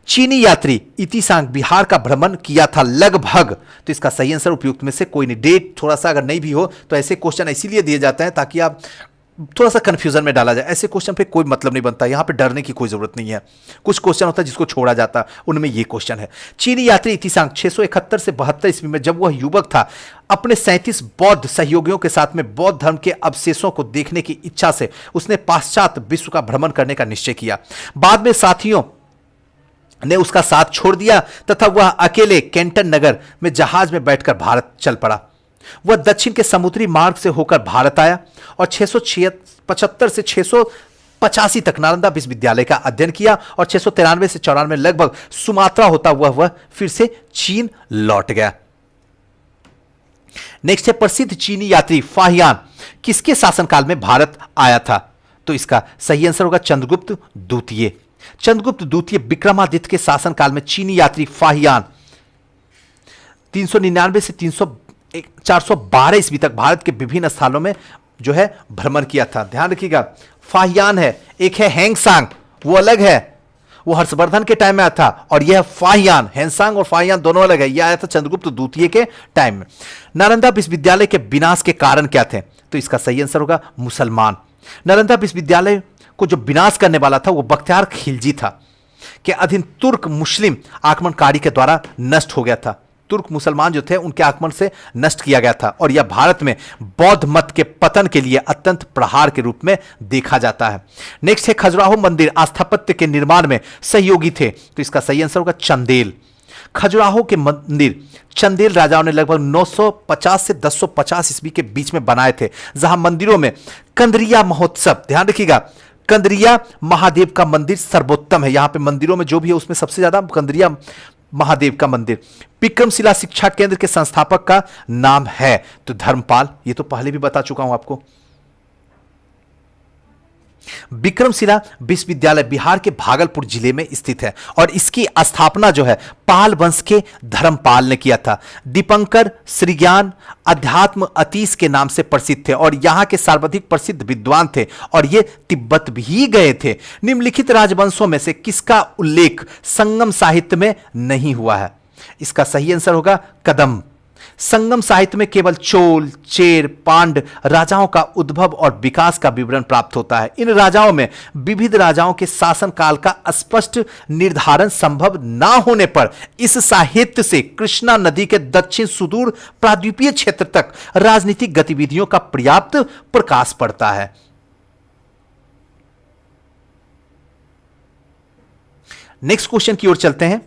चीनी यात्री इतिसांग बिहार का भ्रमण किया था लगभग, तो इसका सही आंसर उपयुक्त में से कोई नहीं। डेट थोड़ा सा अगर नहीं भी हो तो ऐसे क्वेश्चन इसीलिए दिए जाते हैं ताकि आप थोड़ा सा कंफ्यूजन में डाला जाए। ऐसे क्वेश्चन पे कोई मतलब नहीं बनता, यहां पे डरने की कोई जरूरत नहीं है। कुछ क्वेश्चन होता है जिसको छोड़ा जाता, उनमें ये क्वेश्चन है। चीनी यात्री इतिसांग 671 से 72 ईस्वी में जब वह युवक था, अपने 37 बौद्ध सहयोगियों के साथ में बौद्ध धर्म के अवशेषों को देखने की इच्छा से उसने पाश्चात्य विश्व का भ्रमण करने का निश्चय किया। बाद में साथियों ने उसका साथ छोड़ दिया तथा वह अकेले कैंटन नगर में जहाज में बैठकर भारत चल पड़ा। वह दक्षिण के समुद्री मार्ग से होकर भारत आया और 675 से 685 तक नालंदा विश्वविद्यालय का अध्ययन किया और 693 से 94 लगभग सुमात्रा होता हुआ वह फिर से चीन लौट गया। नेक्स्ट है प्रसिद्ध चीनी यात्री फाहियान किसके शासनकाल में भारत आया था? तो इसका सही आंसर होगा चंद्रगुप्त द्वितीय। चंद्रगुप्त द्वितीय विक्रमादित्य के शासनकाल में चीनी यात्री फाहियान 399 से 412 ईस्वी तक भारत के विभिन्न स्थानों में जो है भ्रमण किया था। ध्यान रखिएगा, फाहियान है, एक है हेंगसांग, वो अलग है, वो हर्षवर्धन के टाइम में आया था, और यह फाहियान, हेंगसांग और फाहियान दोनों अलग है। यह आया था चंद्रगुप्त द्वितीय के टाइम में। नालंदा विश्वविद्यालय के विनाश के कारण क्या थे? तो इसका सही आंसर होगा मुसलमान। नालंदा विश्वविद्यालय को जो विनाश करने वाला था वो बख्तियार खिलजी था के अधीन तुर्क मुस्लिम आक्रमणकारी के द्वारा नष्ट हो गया था। तुर्क मुसलमान जो थे उनके आक्रमण से नष्ट किया गया था, और यह भारत में बौद्ध मत के पतन के लिए अत्यंत प्रहार के रूप में देखा जाता है। नेक्स्ट है खजुराहो मंदिर स्थापत्य के निर्माण में सहयोगी थे, तो इसका सही आंसर होगा चंदेल। खजुराहो के मंदिर चंदेल राजाओं ने लगभग 950 से 1050 ईस्वी के बीच में बनाए थे, जहां मंदिरों में कंदरिया महोत्सव, ध्यान रखिएगा, कंदरिया महादेव का मंदिर सर्वोत्तम है। यहां पे मंदिरों में जो भी है उसमें सबसे ज्यादा कंदरिया महादेव का मंदिर। विक्रमशिला शिक्षा केंद्र के संस्थापक का नाम है तो धर्मपाल, ये तो पहले भी बता चुका हूं आपको। विक्रमशिला विश्वविद्यालय बिहार के भागलपुर जिले में स्थित है और इसकी स्थापना जो है पाल वंश के धर्मपाल ने किया था। दीपंकर श्रीज्ञान अध्यात्म अतीश के नाम से प्रसिद्ध थे और यहां के सर्वाधिक प्रसिद्ध विद्वान थे और ये तिब्बत भी गए थे। निम्नलिखित राजवंशों में से किसका उल्लेख संगम साहित्य में नहीं हुआ है? इसका सही आंसर होगा कदम्ब। संगम साहित्य में केवल चोल, चेर, पांड राजाओं का उद्भव और विकास का विवरण प्राप्त होता है। इन राजाओं में विविध राजाओं के शासनकाल का स्पष्ट निर्धारण संभव ना होने पर इस साहित्य से कृष्णा नदी के दक्षिण सुदूर प्राद्वीपीय क्षेत्र तक राजनीतिक गतिविधियों का पर्याप्त प्रकाश पड़ता है। नेक्स्ट क्वेश्चन की ओर चलते हैं।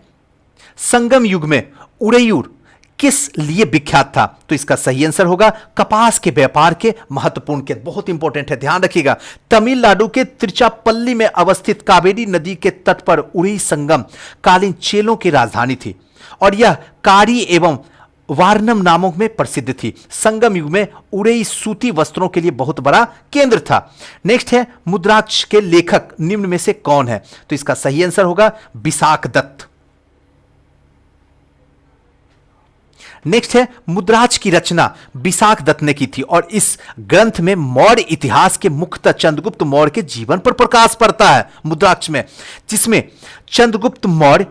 संगम युग में उरेयूर किस लिए विख्यात था? तो इसका सही आंसर होगा कपास के व्यापार के महत्वपूर्ण के। बहुत इंपॉर्टेंट है, ध्यान रखिएगा। तमिलनाडु के तिरुचिरापल्ली में अवस्थित कावेरी नदी के तट पर उड़ी संगम कालीन चेलों की राजधानी थी और यह कारी एवं वारनम नामों में प्रसिद्ध थी। संगम युग में उड़ई सूती वस्त्रों के लिए बहुत बड़ा केंद्र था। नेक्स्ट है मुद्राक्ष के लेखक निम्न में से कौन है? तो इसका सही आंसर होगा विशाख दत्त। नेक्स्ट है मुद्राक्ष की रचना विशाख दत्त ने की थी और इस ग्रंथ में मौर्य इतिहास के मुख्यतः चंद्रगुप्त मौर्य के जीवन पर प्रकाश पड़ता है मुद्राक्ष में, जिसमें चंद्रगुप्त मौर्य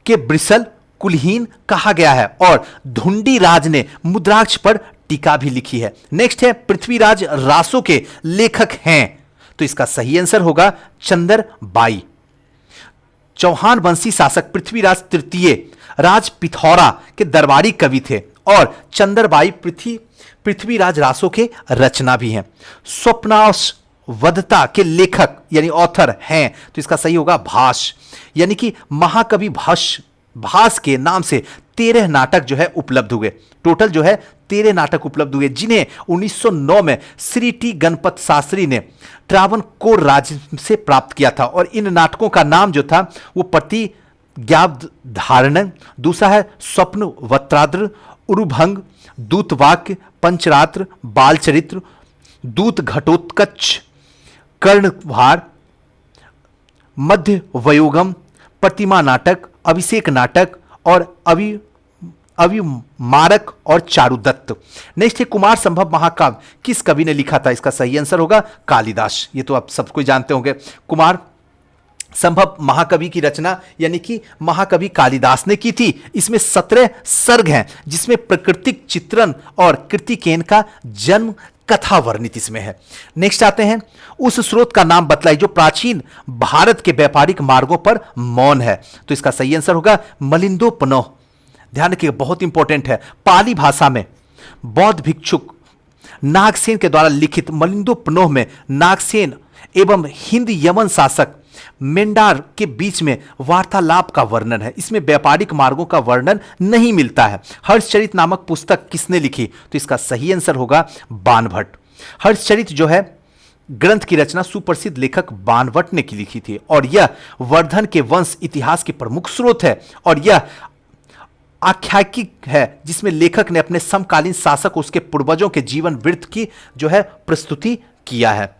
के ब्रिसल कुलहीन कहा गया है और धुंडी राज ने मुद्राक्ष पर टीका भी लिखी है। नेक्स्ट है पृथ्वीराज रासो के लेखक हैं, तो इसका सही आंसर होगा चंदर बाई। चौहान वंशी शासक पृथ्वीराज तृतीय राज पिथौरा के दरबारी कवि थे और चंद्रबाई पृथ्वीराज रासो के रचना भी हैं। स्वप्नावशवधता के लेखक यानी ऑथर हैं, तो इसका सही होगा भास, यानी कि महाकवि भास के नाम से 13 नाटक जो है उपलब्ध हुए। टोटल जो है 13 नाटक उपलब्ध हुए, जिन्हें 1909 में श्री टी गणपत शास्त्री ने त्रावणकोर राज्य से प्राप्त किया था। और इन नाटकों का नाम जो था वो प्रतिज्ञाधारण, दूसरा है स्वप्न वत्राद्र, उरुभंग, दूतवाक्य, पंचरात्र, बालचरित्र, दूत घटोत्कच, कर्णभार, मध्य वयोगम, प्रतिमा नाटक, अभिषेक नाटक और अविमारक और चारुदत्त। नेक्स्ट है कुमार संभव महाकाव्य किस कवि ने लिखा था? इसका सही आंसर होगा कालिदास। ये तो आप सबको जानते होंगे। कुमार संभव महाकवि की रचना यानी कि महाकवि कालिदास ने की थी। इसमें 17 सर्ग हैं, जिसमें प्राकृतिक चित्रण और कृतिकेन का जन्म कथा वर्णित इसमें है। नेक्स्ट आते हैं, उस स्रोत का नाम बतलाई जो प्राचीन भारत के व्यापारिक मार्गों पर मौन है। तो इसका सही आंसर होगा मलिंदोपनोह। ध्यान रखिएगा, बहुत इंपॉर्टेंट है। पाली भाषा में बौद्ध भिक्षुक नागसेन के द्वारा लिखित मलिंदोपनोह में नागसेन एवं हिंद यमन शासक मेंडार के बीच में वार्तालाप का वर्णन है। इसमें व्यापारिक मार्गों का वर्णन नहीं मिलता है। हर्षचरित नामक पुस्तक किसने लिखी? तो इसका सही आंसर होगा बाणभट्ट। हर्षचरित जो है ग्रंथ की रचना सुप्रसिद्ध लेखक बाणभट्ट ने की लिखी थी, और यह वर्धन के वंश इतिहास की प्रमुख स्रोत है। और यह आख्यायिक है जिसमें लेखक ने अपने समकालीन शासक उसके पूर्वजों के जीवन वृत्त की जो है प्रस्तुति किया है।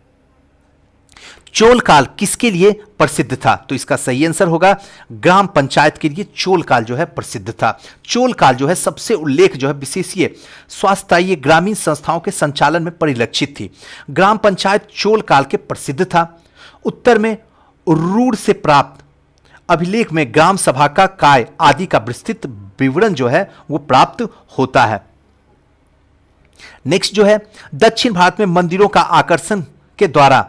चोल काल किसके लिए प्रसिद्ध था? तो इसका सही आंसर होगा ग्राम पंचायत के लिए चोल काल जो है प्रसिद्ध था। चोल काल जो है सबसे उल्लेख जो है विशेषीय स्वास्थ्य ग्रामीण संस्थाओं के संचालन में परिलक्षित थी। ग्राम पंचायत चोल काल के प्रसिद्ध था। उत्तर में रूढ़ से प्राप्त अभिलेख में ग्राम सभा का काय आदि का विस्तृत विवरण जो है वो प्राप्त होता है। नेक्स्ट जो है, दक्षिण भारत में मंदिरों का आकर्षण के द्वारा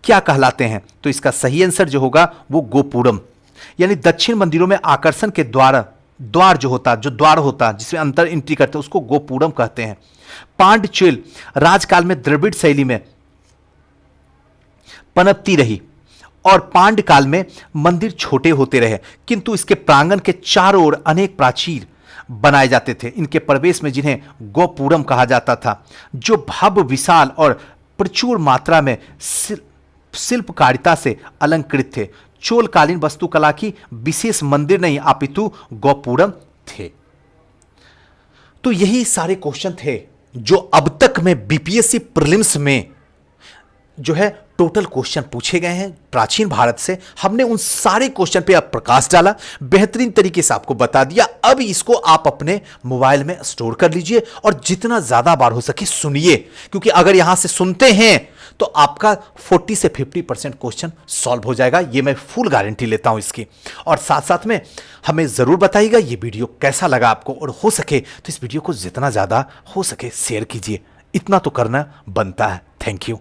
क्या कहलाते हैं? तो इसका सही आंसर जो होगा वो गोपुरम, यानी दक्षिण मंदिरों में आकर्षण के द्वार जो द्वार होता जिसमें अंतर एंट्री करते हैं उसको गोपुरम कहते हैं। पांडचेल राजकाल में द्रविड़ शैली में पनपती रही और पांड्य काल में मंदिर छोटे होते रहे, किंतु इसके प्रांगण के चारों ओर अनेक प्राचीर बनाए जाते थे। इनके प्रवेश में जिन्हें गोपुरम कहा जाता था, जो भव्य विशाल और प्रचुर मात्रा में शिल्पकारिता से अलंकृत थे। चोलकालीन वास्तुकला की विशेष मंदिर नहीं अपितु गोपुरम थे। तो यही सारे क्वेश्चन थे जो अब तक में बीपीएससी प्रीलिम्स में जो है टोटल क्वेश्चन पूछे गए हैं प्राचीन भारत से। हमने उन सारे क्वेश्चन पे अब प्रकाश डाला, बेहतरीन तरीके से आपको बता दिया। अब इसको आप अपने मोबाइल में स्टोर कर लीजिए और जितना ज्यादा बार हो सके सुनिए, क्योंकि अगर यहां से सुनते हैं तो आपका 40 से 50% क्वेश्चन सॉल्व हो जाएगा। ये मैं फुल गारंटी लेता हूं इसकी। और साथ साथ में हमें जरूर बताइएगा ये वीडियो कैसा लगा आपको, और हो सके तो इस वीडियो को जितना ज्यादा हो सके शेयर कीजिए। इतना तो करना बनता है। Thank you.